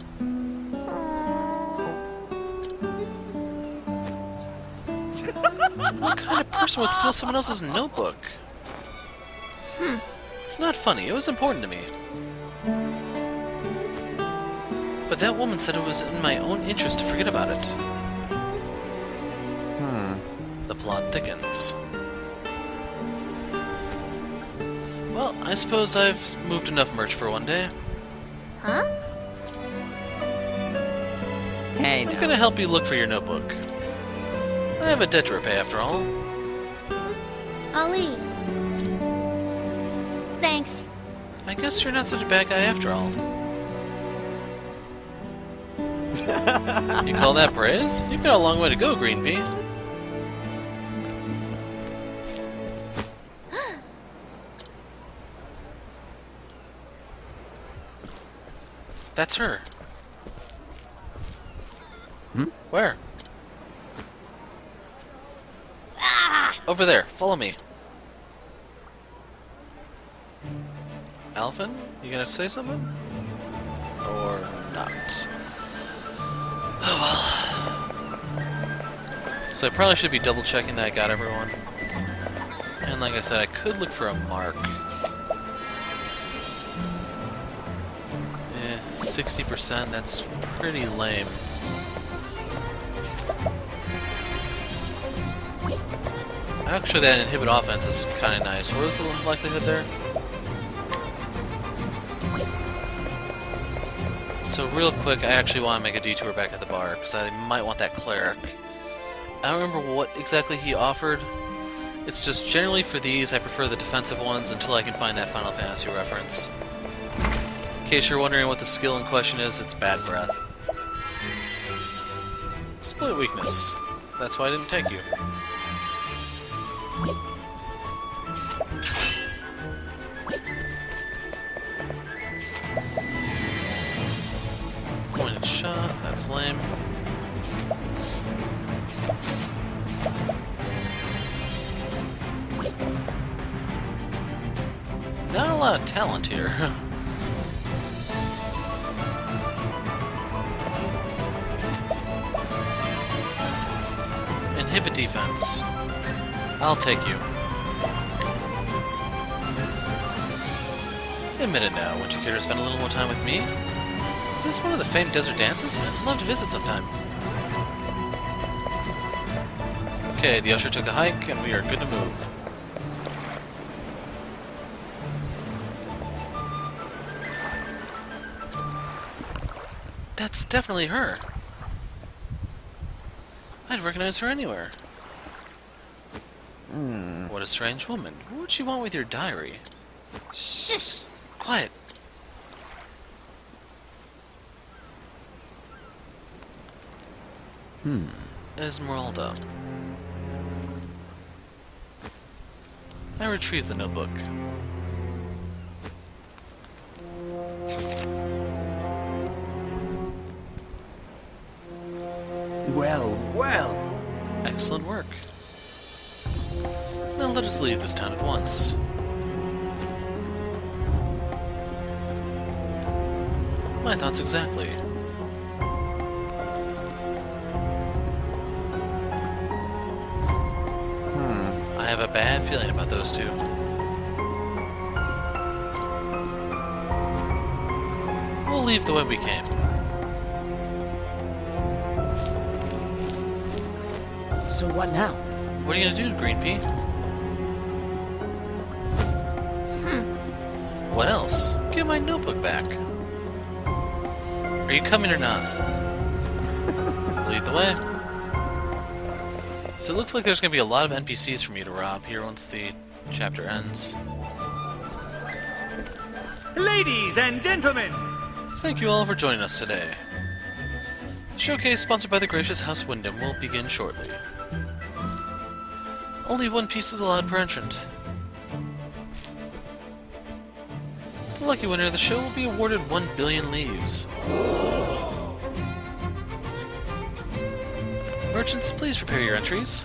What kind of person would steal someone else's notebook? It's not funny. It was important to me. But that woman said it was in my own interest to forget about it. The plot thickens. Well, I suppose I've moved enough merch for one day. huh? Hey, I'm now. gonna help you look for your notebook. I have a debt to repay after all. Ali. Thanks. I guess you're not such a bad guy after all. You call that praise? You've got a long way to go, Green Pea. That's her. Where? Over there. Follow me. Alvin, you gonna say something? Or not? Oh well. So I probably should be double checking that I got everyone. And like I said, I could look for a mark. 60%, that's pretty lame. Actually, that inhibit offense is kind of nice. What is the likelihood there? So real quick, I actually want to make a detour back at the bar, because I might want that cleric. I don't remember what exactly he offered. It's just generally for these, I prefer the defensive ones until I can find that Final Fantasy reference. In case you're wondering what the skill in question is, it's Bad Breath. Split weakness. That's why I didn't take you. Pointed shot, that's lame. Not a lot of talent here. Inhibit defense. I'll take you. Admit it now, wouldn't you care to spend a little more time with me? Is this one of the famed desert dances? I'd love to visit sometime. Okay, the usher took a hike, and we are good to move. That's definitely her. I'd recognize her anywhere. What a strange woman. What would she want with your diary? Shush! Quiet. Esmeralda. I retrieved the notebook. Well, well. Excellent work. Now let us leave this town at once. My thoughts exactly. I have a bad feeling about those two. We'll leave the way we came. So what now? What are you gonna do, Green Pea? What else? Give my notebook back. Are you coming or not? Lead the way. So it looks like there's going to be a lot of NPCs for me to rob here once the chapter ends. Ladies and gentlemen, Thank you all for joining us today. The showcase, sponsored by the gracious House Wyndham, will begin shortly. Only one piece is allowed per entrant. The lucky winner of the show will be awarded 1 billion leaves. Merchants, please prepare your entries.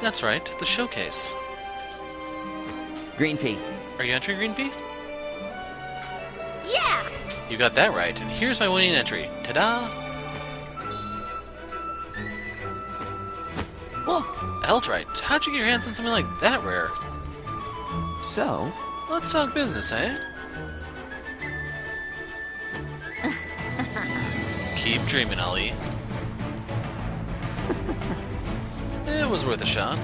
That's right, the showcase. Green pea. Are you entering Green Pea? Yeah! You got that right, and here's my winning entry. Ta-da! Oh, Eldrite, how'd you get your hands on something like that rare? so? Let's talk business, eh? Keep dreaming, Ali. It was worth a shot.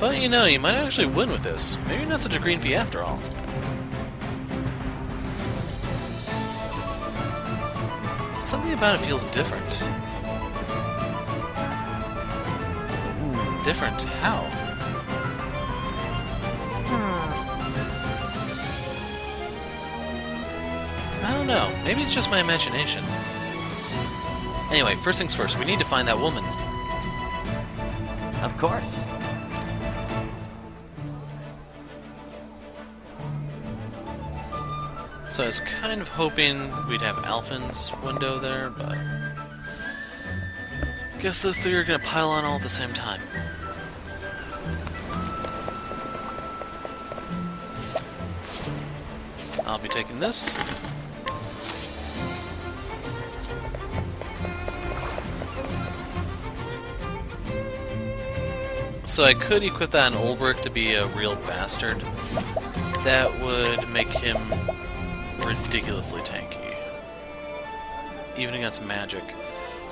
But you know, you might actually win with this. Maybe you're not such a green pea after all. Something about it feels different. Different? How? I don't know. Maybe it's just my imagination. Anyway, first things first, we need to find that woman. Of course. So I was kind of hoping we'd have Alphen's window there, but guess those three are gonna pile on all at the same time. I'll be taking this. So I could equip that on Ulbrich to be a real bastard. That would make him ridiculously tanky. Even against magic.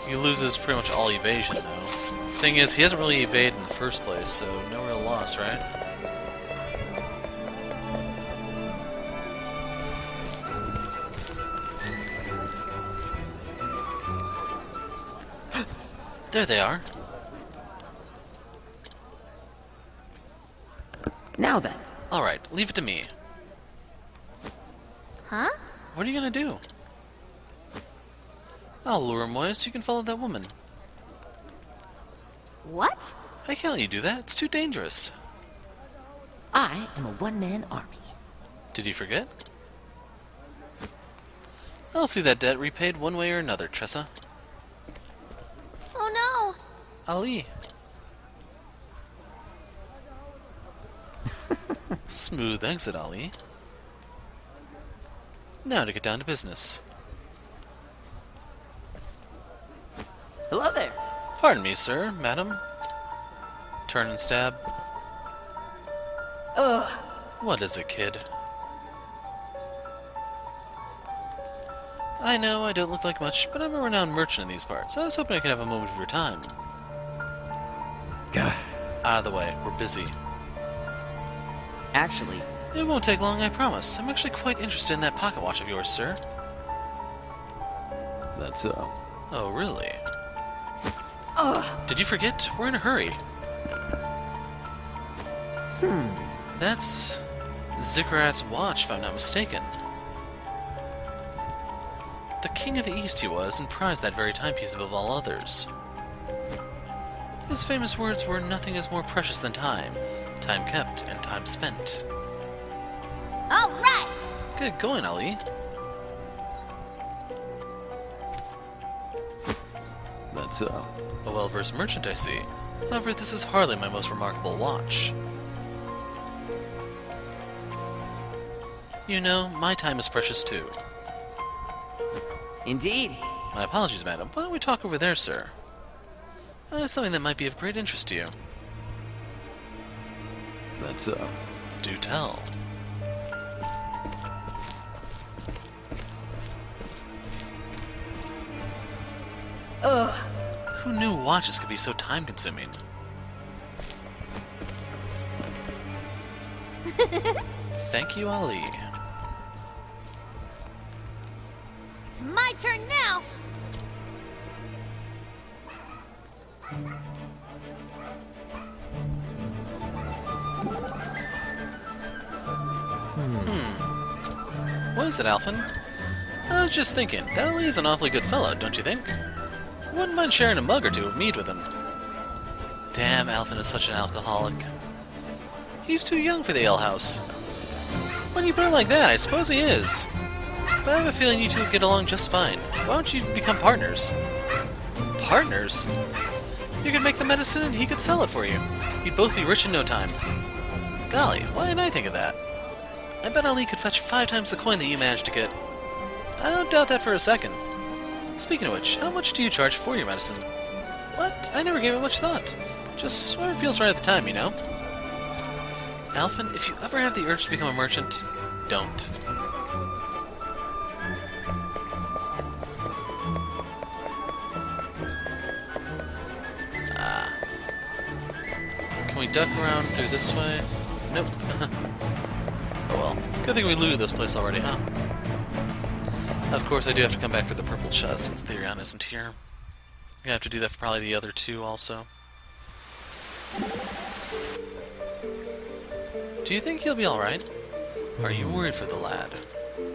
He loses pretty much all evasion, though. Thing is, he hasn't really evaded in the first place, so no real loss, right? There they are. Now then. Alright, leave it to me. Huh? What are you gonna do? I'll lure Moya so you can follow that woman. What? I can't let you do that. It's too dangerous. I am a one-man army. Did you forget? I'll see that debt repaid one way or another, Tressa. Oh Ali. Smooth exit, Ali. Now to get down to business. Hello there. Pardon me, sir, madam. Turn and stab. Ugh. What is it, kid? I know I don't look like much, but I'm a renowned merchant in these parts. I was hoping I could have a moment of your time. Gah. Out of the way, we're busy. Actually, It won't take long, I promise. I'm actually quite interested in that pocket watch of yours, sir. That's so. Oh, really? Did you forget? We're in a hurry. That's Ziggurat's watch, if I'm not mistaken. The King of the East he was, and prized that very timepiece above all others. His famous words were, "Nothing is more precious than time. Time kept and time spent." no! Alright! Good going, Ali. That's so. A well-versed merchant, I see. However, this is hardly my most remarkable watch. You know, my time is precious too. indeed. My apologies, madam. Why don't we talk over there, sir? I have something that might be of great interest to you. That's so. Do tell. Who knew watches could be so time-consuming? Thank you, Ali. It's my turn now! What is it, Alphen? I was just thinking, that Ali is an awfully good fellow, don't you think? Wouldn't mind sharing a mug or two of mead with him. Damn, Alphen is such an alcoholic. He's too young for the alehouse. When you put it like that, I suppose he is. But I have a feeling you two would get along just fine. Why don't you become partners? Partners? You could make the medicine and he could sell it for you. You'd both be rich in no time. Golly, why didn't I think of that? I bet Ali could fetch 5 times the coin that you managed to get. I don't doubt that for a second. Speaking of which, how much do you charge for your medicine? What? I never gave it much thought. Just whatever feels right at the time, you know? Alphen, if you ever have the urge to become a merchant, don't. Can we duck around through this way? Nope. Oh well. Good thing we looted this place already, huh? Of course, I do have to come back for the purple chest since Therion isn't here. I'm gonna have to do that for probably the other 2 also. Do you think he'll be alright? Are you worried for the lad?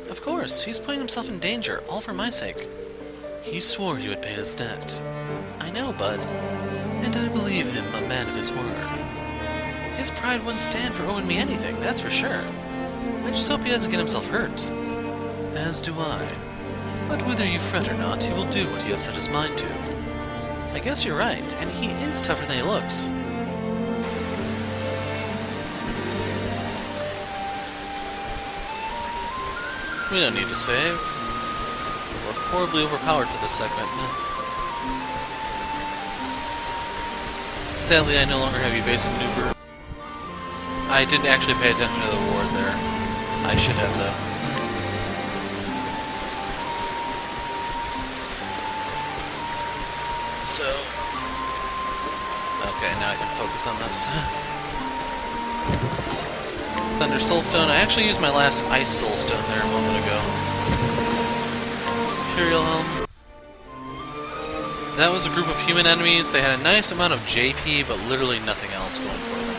Of course, he's putting himself in danger, all for my sake. He swore he would pay his debt. I know, bud. And I believe him a man of his word. His pride wouldn't stand for owing me anything, that's for sure. I just hope he doesn't get himself hurt. As do I. But whether you fret or not, he will do what he has set his mind to. I guess you're right, and he is tougher than he looks. We don't need to save. We're horribly overpowered for this segment. Sadly, I no longer have evasive maneuver. I didn't actually pay attention to the ward there. I should have, though. So... okay, now I can focus on this. Thunder Soulstone. I actually used my last Ice Soulstone there a moment ago. Imperial Helm. That was a group of human enemies. They had a nice amount of JP, but literally nothing else going for them.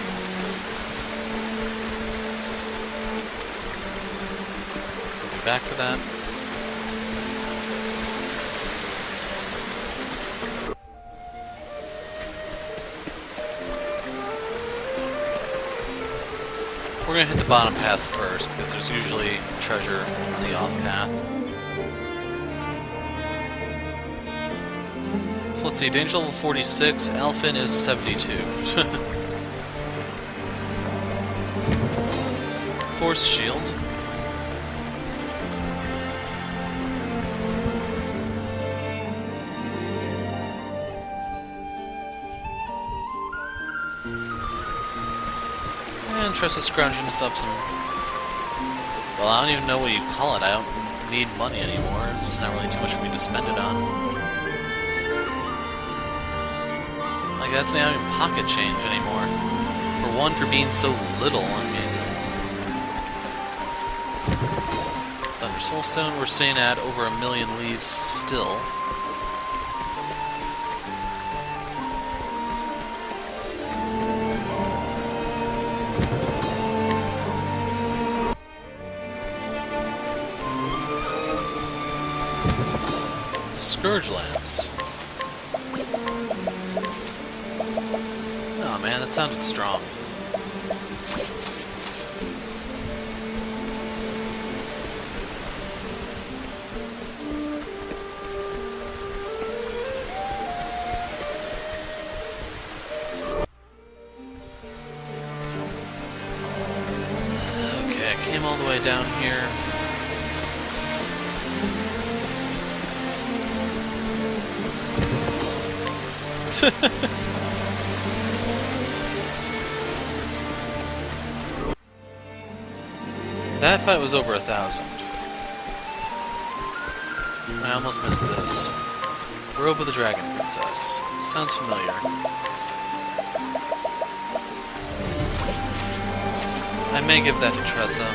We'll be back for that. We're gonna hit the bottom path first, because there's usually treasure on the off path. So let's see, danger level 46, Alphen is 72. Force shield. And Tressa scrounging us up some... well, I don't even know what you call it. I don't need money anymore. It's not really too much for me to spend it on. Like, that's not even pocket change anymore. For one, for being so little, I mean... Thunder Soulstone, we're staying at over 1 million leaves still. Scourge Lance. Oh man, that sounded strong. Okay, I came all the way down here. That fight was over 1,000. I almost missed this. Robe of the Dragon Princess. Sounds familiar. I may give that to Tressa,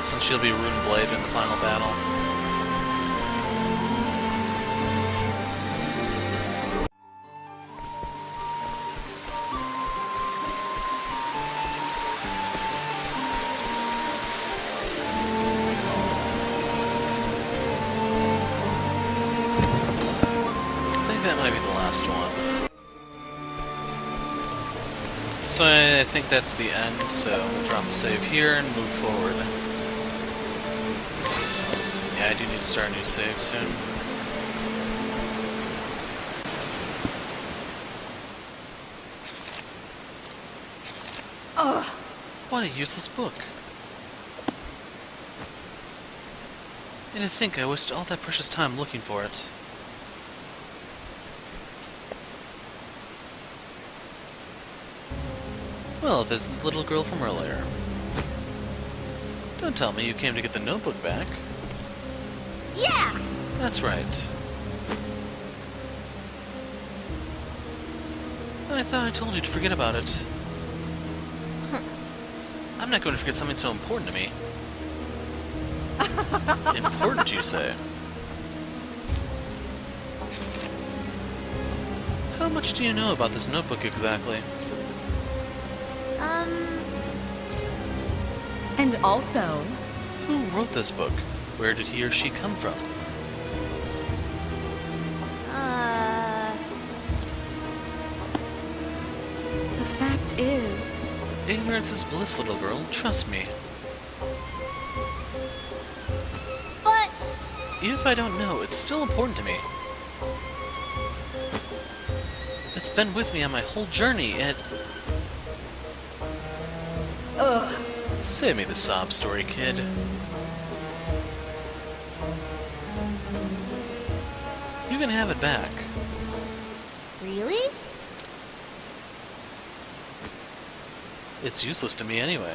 since she'll be Rune Blade in the final battle. lost one. So I think that's the end, so we'll drop a save here and move forward. Yeah, I do need to start a new save soon. What a useless book. And to think I wasted all that precious time looking for it. Well, if it's the little girl from earlier. Don't tell me you came to get the notebook back. Yeah! That's right. I thought I told you to forget about it. I'm not going to forget something so important to me. Important, you say? How much do you know about this notebook exactly? And also, Who wrote this book? Where did he or she come from? the fact is, Ignorance is bliss, little girl. Trust me. But Even if I don't know, it's still important to me. It's been with me on my whole journey, and... Save me the sob story, kid. You can have it back. really? It's useless to me anyway.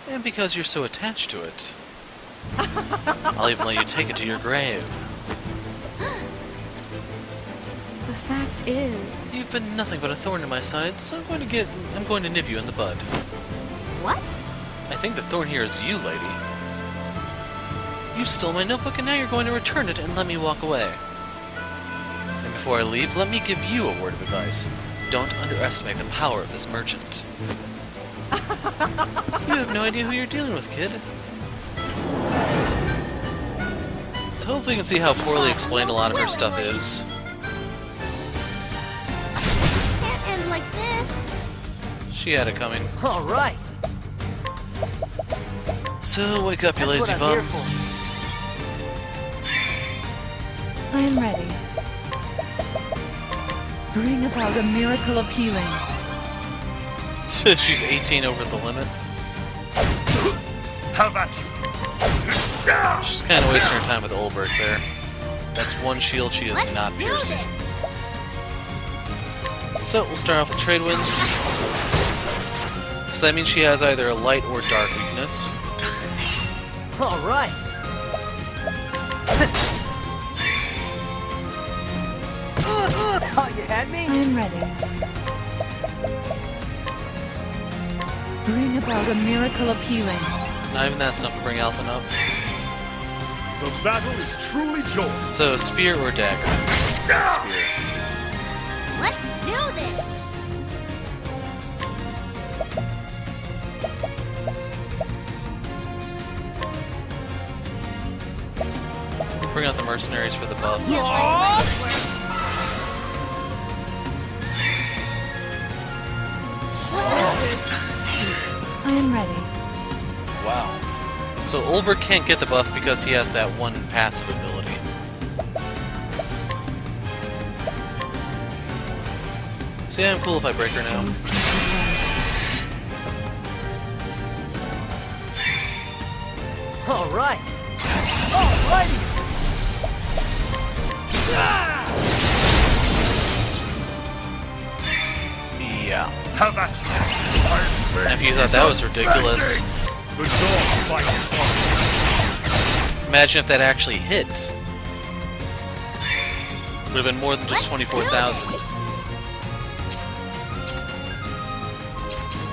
And because you're so attached to it, I'll even let you take it to your grave. the fact is, You've been nothing but a thorn in my side, so I'm going to nip you in the bud. What? I think the thorn here is you, lady. You stole my notebook and now you're going to return it and let me walk away. And before I leave, let me give you a word of advice. Don't underestimate the power of this merchant. You have no idea who you're dealing with, kid. So hopefully you can see how poorly explained a lot of her stuff is. Can't end like this. She had it coming. All right. So wake up, you That's lazy what I'm here bum. for. I am ready. Bring about a miracle of healing. She's 18 over the limit. How about you? She's kind of wasting her time with Olbert there. That's one shield she is Let's not do piercing. this. So we'll start off with trade winds. So that means she has either a light or dark weakness. All right. Thought you had me? I am ready. Bring about a miracle of healing. Not even that's enough to bring Alphen up. The battle is truly yours. So spear or dagger? Spear. Let's do this. We'll bring out the mercenaries for the buff. I am ready. Wow. So Olbert can't get the buff because he has that one passive ability. So yeah, I'm cool if I break her now. All right. All righty. Yeah. How about you? And if you thought that was ridiculous, The dog fights hard. imagine if that actually hit. Would have been more than just 24,000.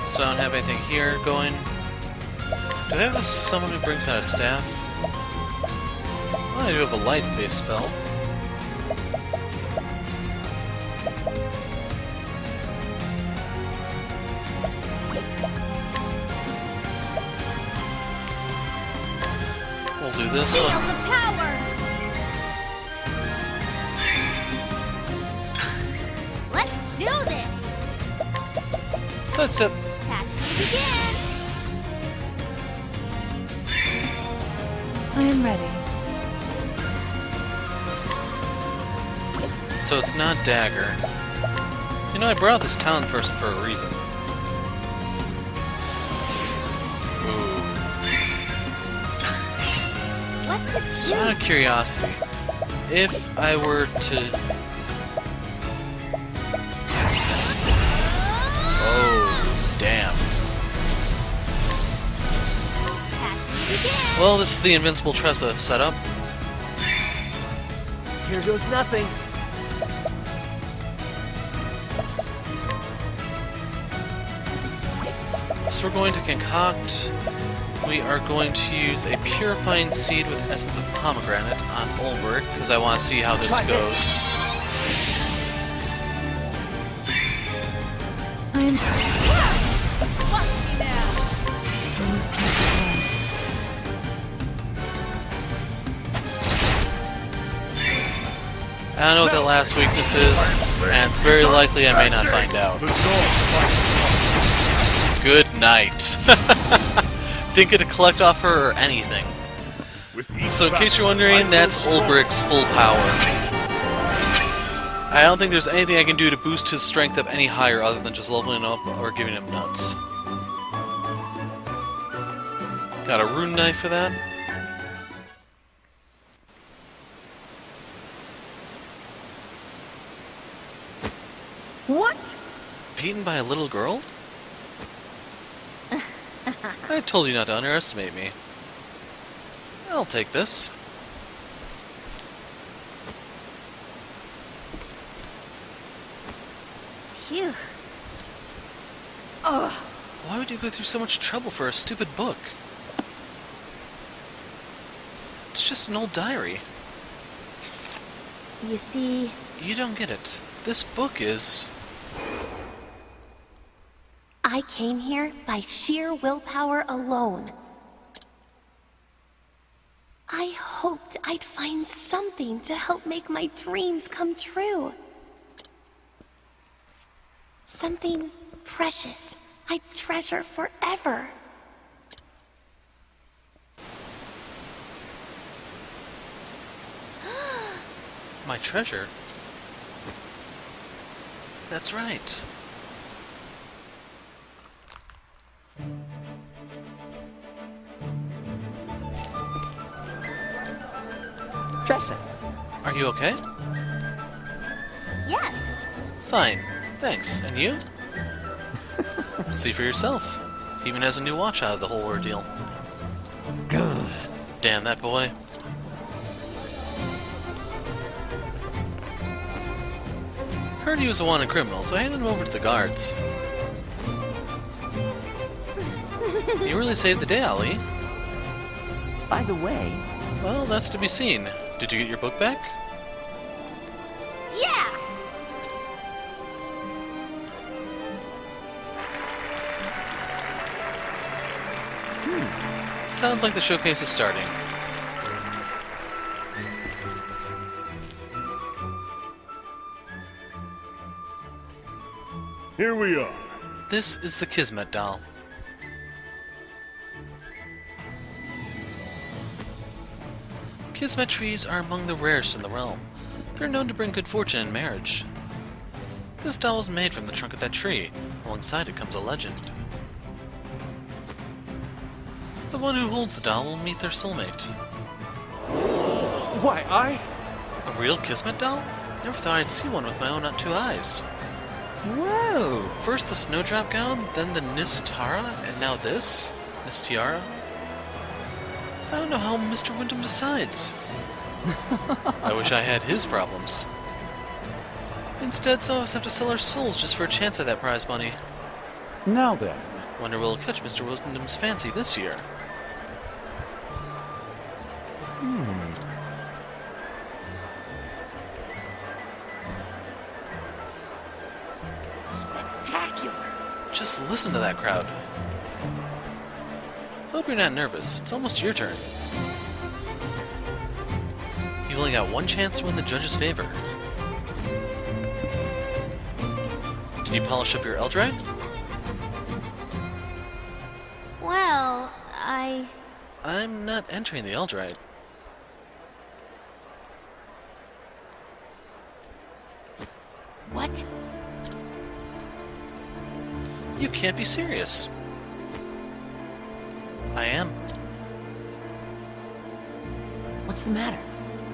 So I don't have anything here going. Do I have someone who brings out a staff? Well, I do have a light-based spell. We'll do this Feel one. the power. Sidestep. Catch me again. I am ready. So it's not Dagger. You know, I brought this talent person for a reason. Ooh. What's it So out of curiosity, if I were to... Oh, damn. Catch me again. Well, this is the invincible Tressa setup. Here goes nothing. So we're going to concoct... We are going to use a purifying seed with essence of pomegranate on Ulrich, because I want to see how this Try goes. I am. So satisfied. I don't know what that last weakness is, and it's very likely I may not find out. The door. Good night. Didn't get to collect off her or anything. With each So in case you're battle, wondering, I that's grow strong. Ulbrich's full power. I don't think there's anything I can do to boost his strength up any higher other than just leveling up or giving him nuts. Got a rune knife for that. What? Beaten by a little girl? I told you not to underestimate me. I'll take this. Phew. Why would you go through so much trouble for a stupid book? It's just an old diary. You see, You don't get it. This book is... I came here by sheer willpower alone. I hoped I'd find something to help make my dreams come true. Something precious I'd treasure forever. my treasure. That's right. Tressa. Are you okay? yes. Fine. Thanks. And you? See for yourself. He even has a new watch out of the whole ordeal. Damn that boy. Heard he was a wanted criminal, so I handed him over to the guards. You really saved the day, Ali. By the way, Well, that's to be seen. Did you get your book back? Yeah! Sounds like the showcase is starting. Here we are. This is the Kismet Doll. Kismet trees are among the rarest in the realm. They're known to bring good fortune in marriage. This doll was made from the trunk of that tree. Alongside it comes a legend. The one who holds the doll will meet their soulmate. Why, A real Kismet doll? Never thought I'd see one with my own two eyes. whoa! First the Snowdrop gown, then the Nistara, and now this? Nistiara? I don't know how Mr. Wyndham decides. I wish I had his problems. Instead, some of us have to sell our souls just for a chance at that prize money. Now then. Wonder will it catch Mr. Wyndham's fancy this year. Spectacular! Just listen to that crowd. Hope you're not nervous. It's almost your turn. You've only got one chance to win the judge's favor. Did you polish up your Eldrite? not entering the Eldrite. What? You can't be serious. I am. What's the matter?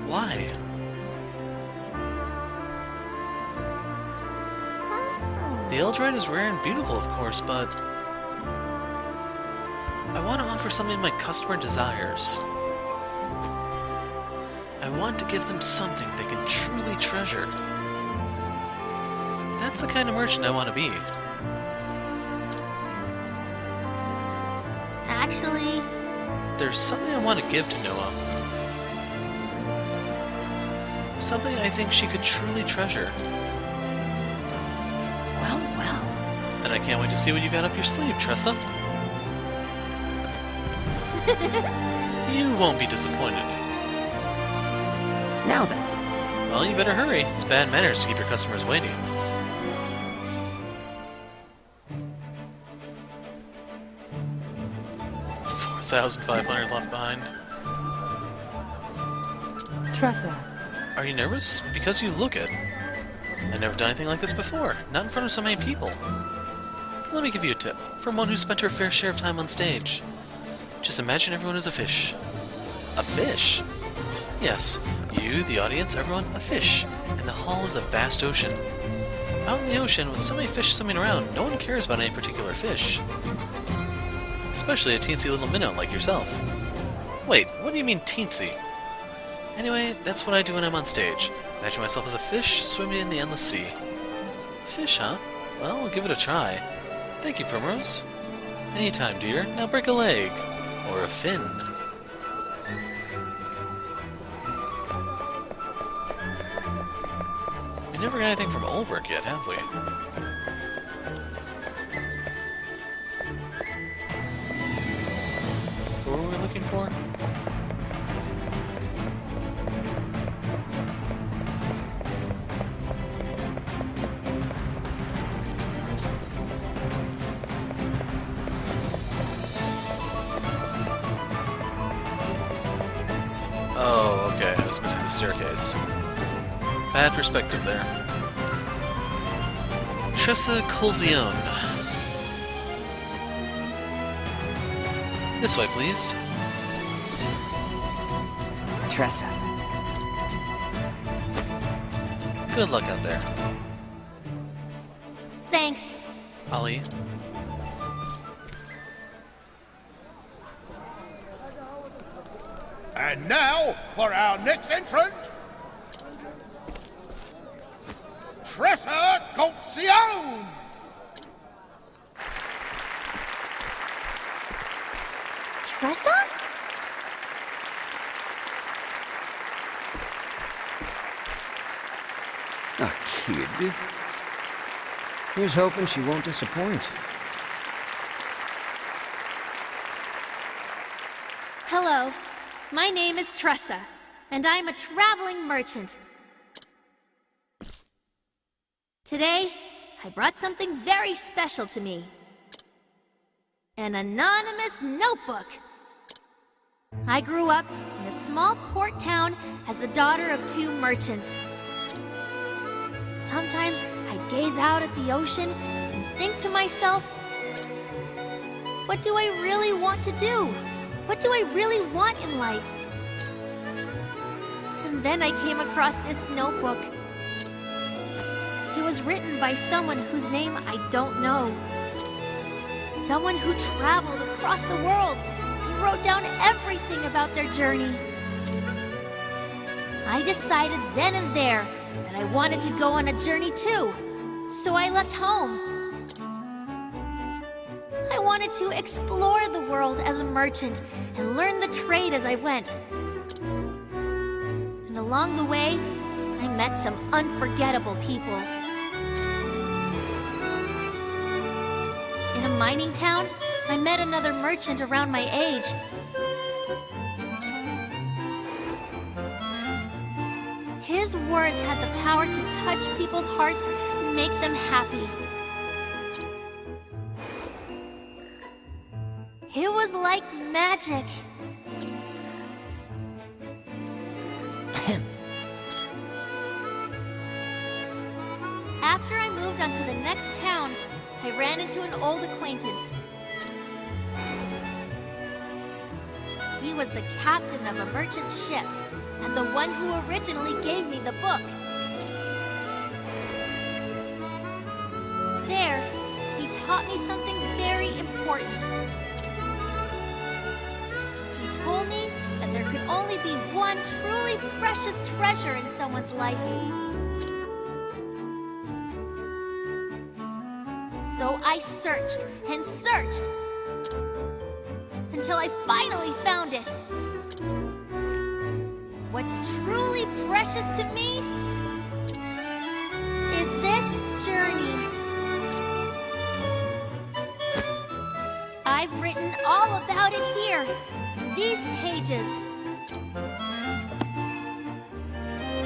Why? The Eldrite is rare and beautiful, of course, but I want to offer something my customer desires. I want to give them something they can truly treasure. That's the kind of merchant I want to be. Actually, There's something I want to give to Noah. Something I think she could truly treasure. Well, well. And I can't wait to see what you got up your sleeve, Tressa. You won't be disappointed. Now then. Well, you better hurry. It's bad manners to keep your customers waiting. $4,500 left behind. Tressa, Are you nervous? Because you look it. I've never done anything like this before, not in front of so many people. Let me give you a tip, from one who spent her fair share of time on stage. Just imagine everyone is a fish. A fish? Yes, you, the audience, everyone, a fish. And the hall is a vast ocean. Out in the ocean, with so many fish swimming around, no one cares about any particular fish. Especially a teensy little minnow like yourself. Wait, what do you mean teensy? Anyway, that's what I do when I'm on stage. Imagine myself as a fish swimming in the endless sea. Fish, huh? Well, we'll give it a try. Thank you, Primrose. Anytime, dear. Now break a leg. Or a fin. We never got anything from Olbrook yet, have we? Who were we looking for? Oh, okay, I was missing the staircase. Bad perspective there. Tressa Colzione. This way, please. Tressa. Good luck out there. thanks. Ollie. And now, for our next entrant, Tressa Colzione! Tressa? A kid? Here's hoping she won't disappoint. Hello, my name is Tressa, and I'm a traveling merchant. Today, I brought something very special to me. An anonymous notebook. I grew up in a small port town as the daughter of 2 merchants. Sometimes I gaze out at the ocean and think to myself, what do I really want to do? What do I really want in life? And then I came across this notebook. It was written by someone whose name I don't know. Someone who traveled across the world and wrote down everything about their journey. I decided then and there that I wanted to go on a journey too, so I left home. I wanted to explore the world as a merchant and learn the trade as I went. And along the way, I met some unforgettable people. In a mining town, I met another merchant around my age. His words had the power to touch people's hearts and make them happy. It was like magic. ran into an old acquaintance. He was the captain of a merchant ship, and the one who originally gave me the book. There, he taught me something very important. He told me that there could only be one truly precious treasure in someone's life. So I searched and searched until I finally found it. What's truly precious to me is this journey. I've written all about it here, in these pages.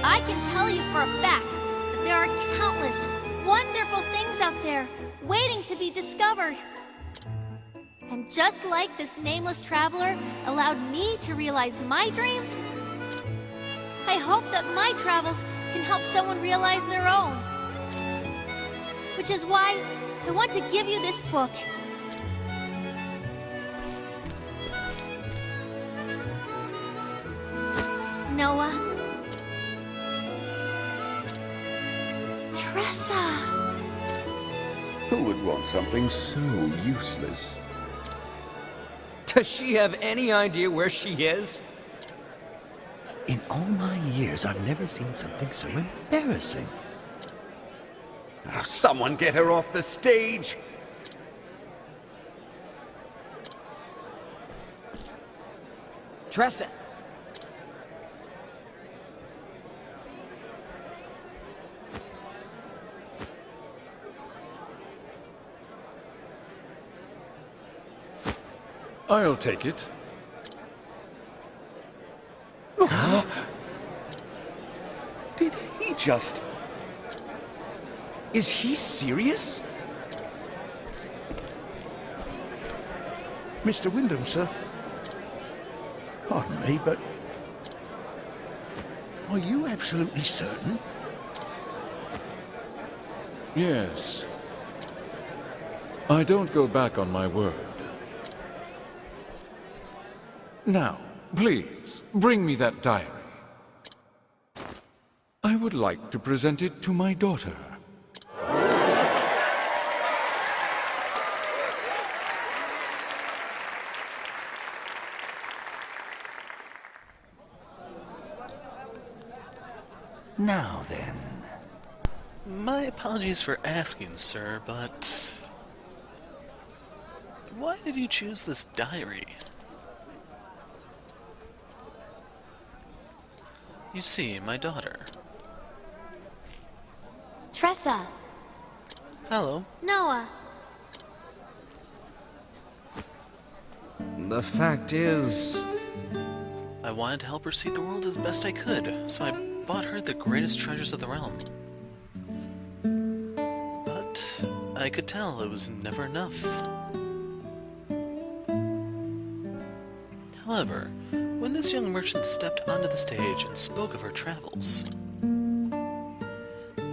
I can tell you for a fact that there are countless wonderful things out there waiting to be discovered. And just like this nameless traveler allowed me to realize my dreams, I hope that my travels can help someone realize their own. Which is why I want to give you this book. Noah. Tressa. Who would want something so useless? Does she have any idea where she is? In all my years, I've never seen something so embarrassing. Someone get her off the stage! Tressa! I'll take it. Did he just... Is he serious? Mr. Wyndham, sir. Pardon me, but... Are you absolutely certain? Yes. I don't go back on my word. Now, please, bring me that diary. I would like to present it to my daughter. Now then... My apologies for asking, sir, but... why did you choose this diary? You see, my daughter. Tressa. Hello. Noah. The fact is... I wanted to help her see the world as best I could, so I bought her the greatest treasures of the realm. But I could tell it was never enough. However, when this young merchant stepped onto the stage and spoke of her travels,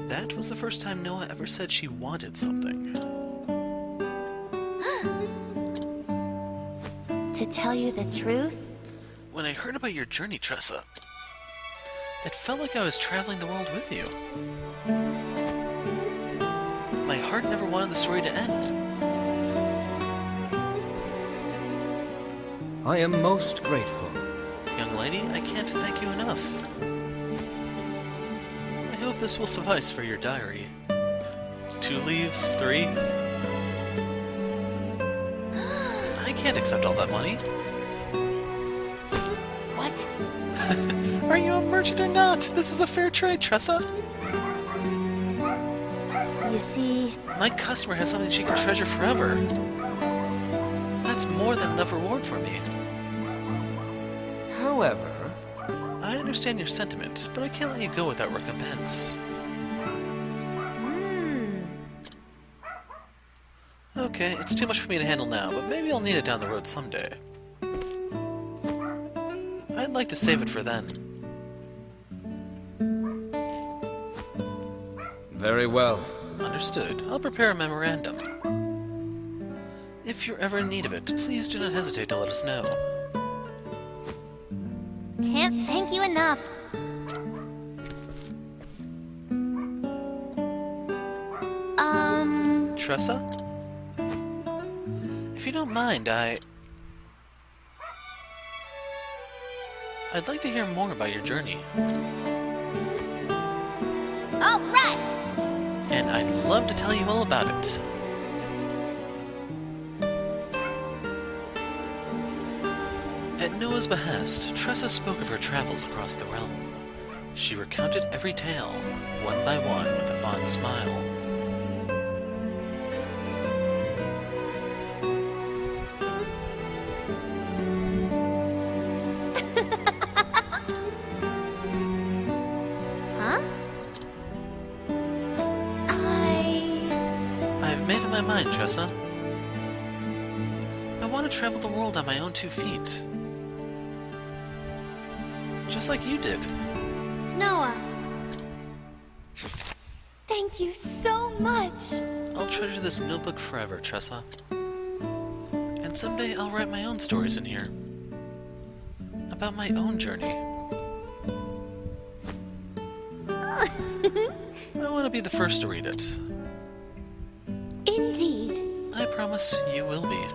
that was the first time Noah ever said she wanted something. To tell you the truth, When I heard about your journey, Tressa, it felt like I was traveling the world with you. My heart never wanted the story to end. I am most grateful. Young lady, I can't thank you enough. I hope this will suffice for your diary. 2 leaves, 3. I can't accept all that money. What? Are you a merchant or not? This is a fair trade, Tressa. You see... My customer has something she can treasure forever. That's more than enough reward for me. However... I understand your sentiment, but I can't let you go without recompense. Okay, it's too much for me to handle now, but maybe I'll need it down the road someday. I'd like to save it for then. Very well. Understood. I'll prepare a memorandum. If you're ever in need of it, please do not hesitate to let us know. Can't thank you enough. Tressa? If you don't mind, I'd like to hear more about your journey. All right. And I'd love to tell you all about it. At Noah's behest, Tressa spoke of her travels across the realm. She recounted every tale, one by one, with a fond smile. Huh? I've made up my mind, Tressa. I want to travel the world on my own 2 feet. Just like you did. Noah. Thank you so much. I'll treasure this notebook forever, Tressa. And someday I'll write my own stories in here. About my own journey. I want to be the first to read it. Indeed. I promise you will be.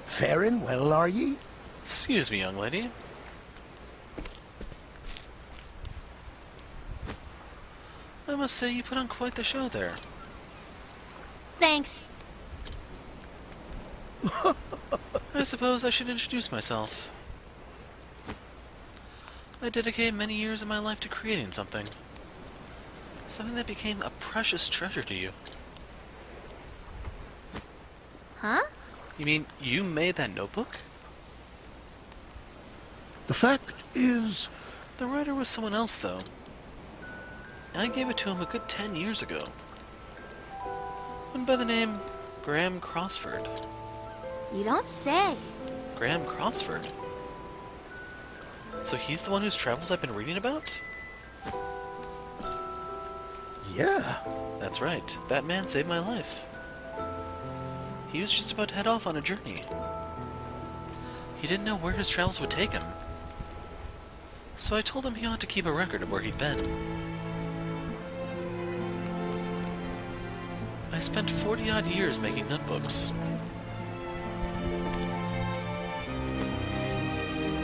Faring well, are ye? Excuse me, young lady. I must say you put on quite the show there. Thanks. I suppose I should introduce myself. I dedicated many years of my life to creating something. Something that became a precious treasure to you. Huh? You mean you made that notebook? The fact is... The writer was someone else, though. I gave it to him a good 10 years ago. One by the name Graham Crossford. You don't say. Graham Crossford? So he's the one whose travels I've been reading about? Yeah. That's right. That man saved my life. He was just about to head off on a journey. He didn't know where his travels would take him. So I told him he ought to keep a record of where he'd been. I spent 40-odd years making notebooks.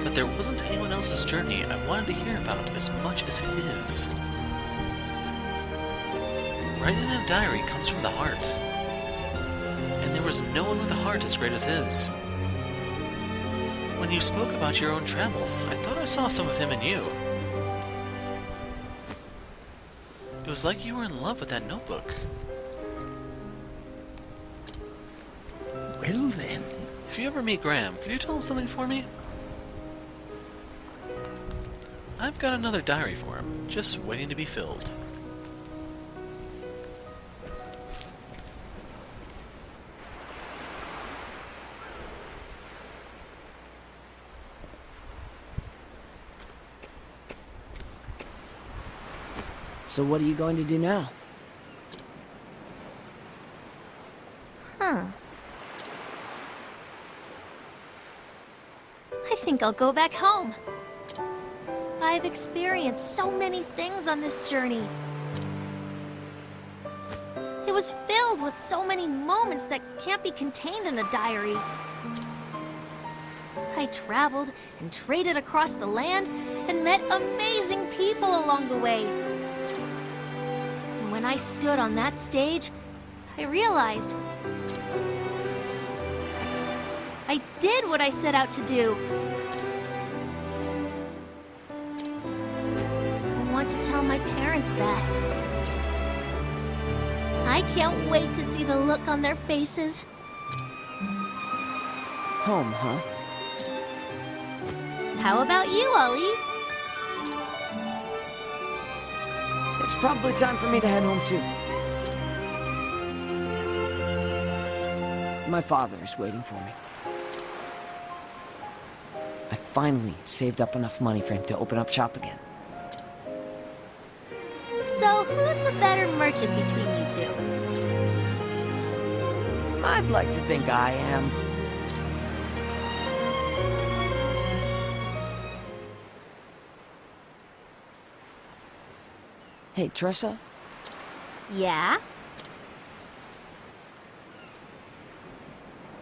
But there wasn't anyone else's journey I wanted to hear about as much as his. Writing in a diary comes from the heart. And there was no one with a heart as great as his. When you spoke about your own travels, I thought I saw some of him in you. It was like you were in love with that notebook. Well then. If you ever meet Graham, could you tell him something for me? I've got another diary for him, just waiting to be filled. So what are you going to do now? Huh. I think I'll go back home. I've experienced so many things on this journey. It was filled with so many moments that can't be contained in a diary. I traveled and traded across the land and met amazing people along the way. And when I stood on that stage, I realized I did what I set out to do. I want to tell my parents that. I can't wait to see the look on their faces. Home, huh? How about you, Ollie? It's probably time for me to head home too. My father is waiting for me. I finally saved up enough money for him to open up shop again. So, who's the better merchant between you two? I'd like to think I am. Hey, Tressa? Yeah?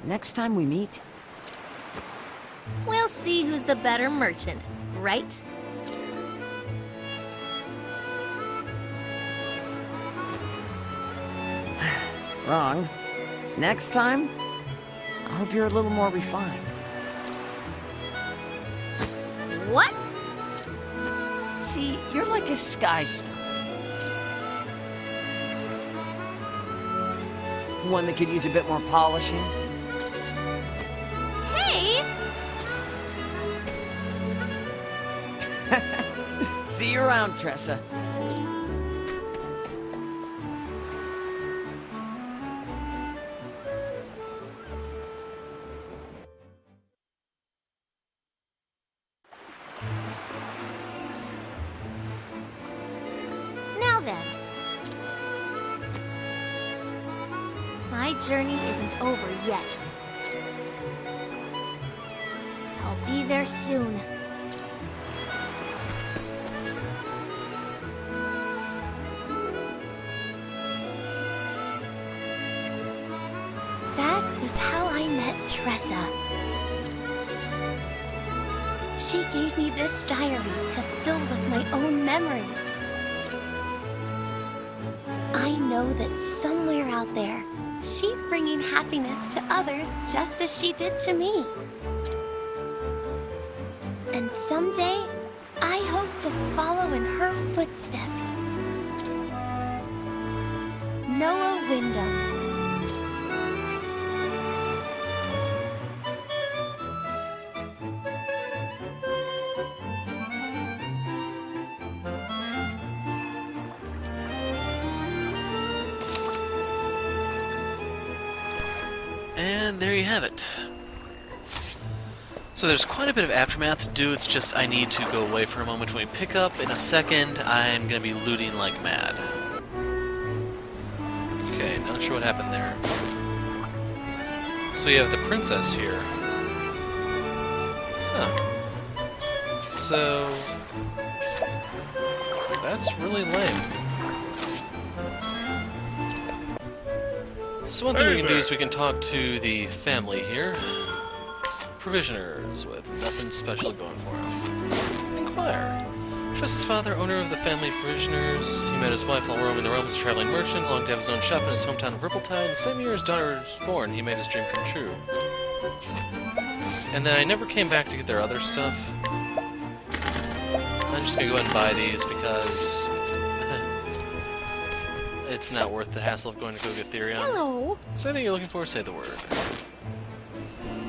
Next time we meet, We'll see who's the better merchant, right? wrong. Next time, I hope you're a little more refined. What? See, you're like a sky star. One that could use a bit more polishing. Hey! See you around, Tressa. Now then. My journey isn't over yet. I'll be there soon. That was how I met Tressa. She gave me this diary to fill with my own memories. I know that somewhere out there, she's bringing happiness to others just as she did to me. And someday, I hope to follow in her footsteps. Noah Wyndham. And there you have it. So there's quite a bit of aftermath to do, it's just I need to go away for a moment. When we pick up in a second, I'm going to be looting like mad. Okay, not sure what happened there. So you have the princess here. Huh. So... that's really lame. So one thing we can do is we can talk to the family here. Provisioners with nothing special going for him. Inquire. Tressa's father, owner of the family provisioners. He met his wife while roaming the realms, a traveling merchant, longed to have his own shop in his hometown of Rippletide, and the same year his daughter was born, he made his dream come true. And then I never came back to get their other stuff. I'm just gonna go ahead and buy these because it's not worth the hassle of going to go get Therion. Hello. Is there anything you're looking for? Say the word.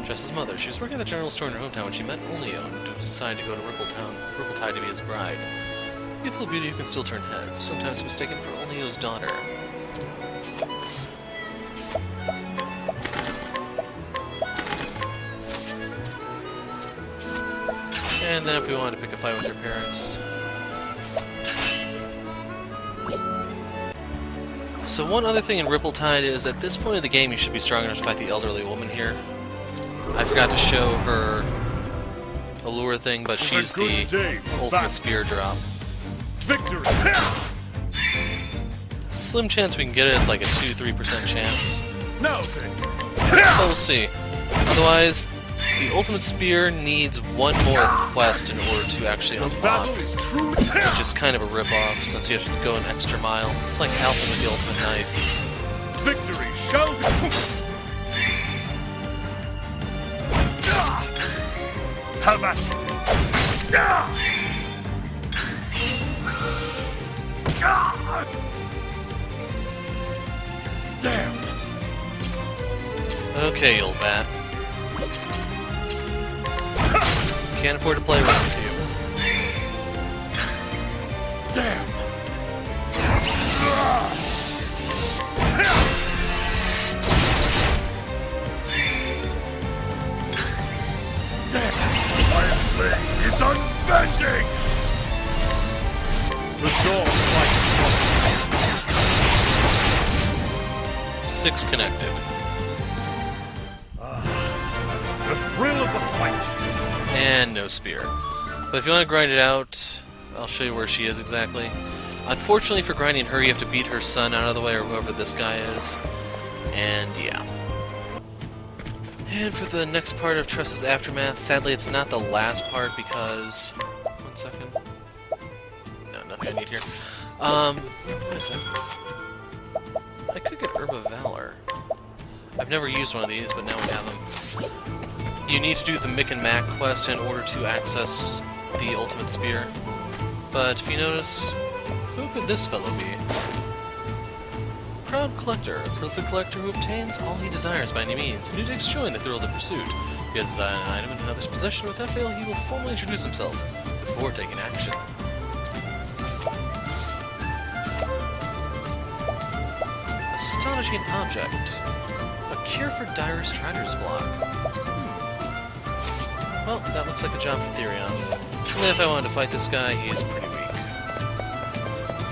Tressa's mother. She was working at the general store in her hometown when she met Onlyo and decided to go to Rippletide to be his bride. Youthful beauty who can still turn heads, sometimes mistaken for Onlyo's daughter. And then if we wanted to pick a fight with their parents. So one other thing in Rippletide is at this point of the game you should be strong enough to fight the elderly woman here. I forgot to show her allure thing, but she's the ultimate spear drop. Victory! Slim chance we can get it, it's like a 2-3% chance. Now then! So we'll see. Otherwise, the ultimate spear needs one more quest in order to actually unlock, which is kind of a rip-off since you have to go an extra mile. It's like Alpha with the ultimate knife. Victory shall be... How about you? Damn! Okay, old bat. Can't afford to play around with you. Damn! Damn! My blade is unbending! The door strikes. 6 connected. The thrill of the fight. And no spear. But if you want to grind it out, I'll show you where she is exactly. Unfortunately for grinding her, you have to beat her son out of the way, or whoever this guy is. And yeah. And for the next part of Tressa's Aftermath, sadly it's not the last part because... One second. No, nothing I need here. Wait a second. I could get Herb of Valor. I've never used one of these, but now we have them. You need to do the Mick and Mac quest in order to access the Ultimate Spear. But if you notice, who could this fellow be? Proud Collector, a prolific collector who obtains all he desires by any means, and who takes joy in the thrill of the pursuit. He has an item in another's possession. Without fail, he will formally introduce himself before taking action. Astonishing object. A cure for direst writer's block. Well, that looks like a job for Therion. Only if I wanted to fight this guy, he is pretty weak.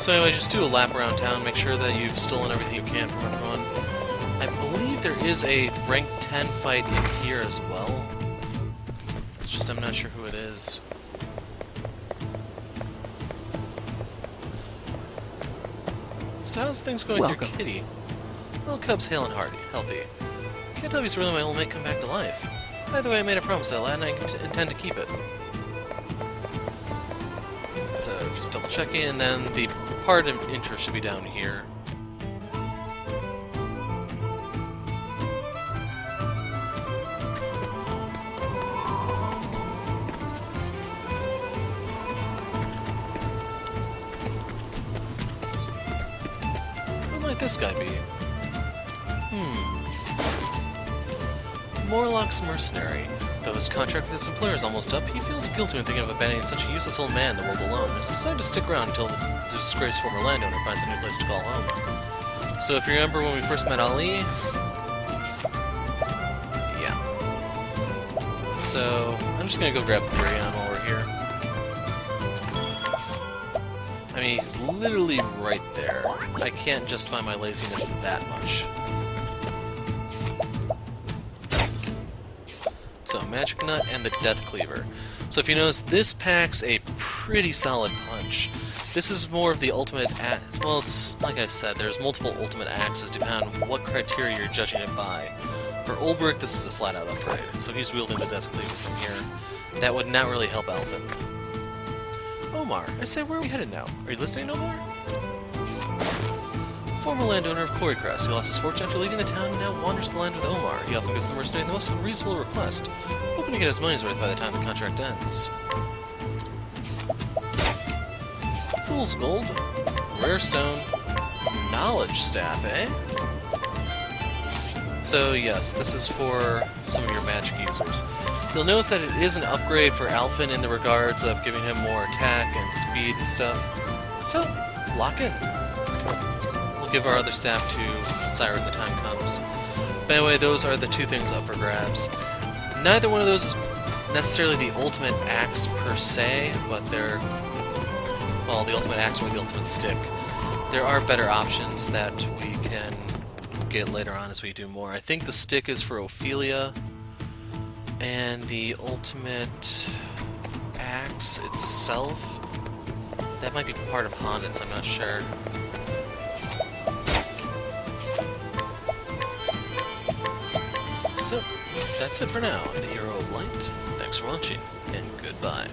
So anyway, just do a lap around town, make sure that you've stolen everything you can from everyone. I believe there is a rank 10 fight in here as well. It's just I'm not sure who it is. So how's things going with your kitty? Little cub's hale and healthy. Can't tell if he's really my old mate come back to life. By the way, I made a promise to that lad, and I intend to keep it. So, just double checking, and then the part of interest should be down here. Who might this guy be? Morlock's mercenary. Though his contract with his employer is almost up, he feels guilty when thinking of abandoning such a useless old man in the world alone, and has decided to stick around until the disgraced former landowner finds a new place to call home. So if you remember when we first met Ali... Yeah. So, I'm just gonna go grab Therion while we're here. I mean, he's literally right there. I can't justify my laziness that much. So, Magic Nut and the Death Cleaver. So if you notice, this packs a pretty solid punch. This is more of the ultimate well, it's, like I said, there's multiple ultimate axes depending on what criteria you're judging it by. For Ulbrich, this is a flat-out upgrade, so he's wielding the Death Cleaver from here. That would not really help Alphen. Omar, I say, where are we headed now? Are you listening, Omar? Former landowner of Quarrycrest, he lost his fortune after leaving the town and now wanders the land with Omar. He often gives the mercenary the most unreasonable request, hoping to get his money's worth by the time the contract ends. Fool's Gold, Rare Stone, Knowledge Staff, eh? So yes, this is for some of your magic users. You'll notice that it is an upgrade for Alphen in the regards of giving him more attack and speed and stuff. So, lock in. Give our other staff to Sire when the time comes. But anyway, those are the two things up for grabs. Neither one of those is necessarily the ultimate axe per se, but they're, well, the ultimate axe or the ultimate stick. There are better options that we can get later on as we do more. I think the stick is for Ophelia, and the ultimate axe itself, that might be part of Honit's, I'm not sure. So, that's it for now. I'm the Hero of Light. Thanks for watching, and goodbye.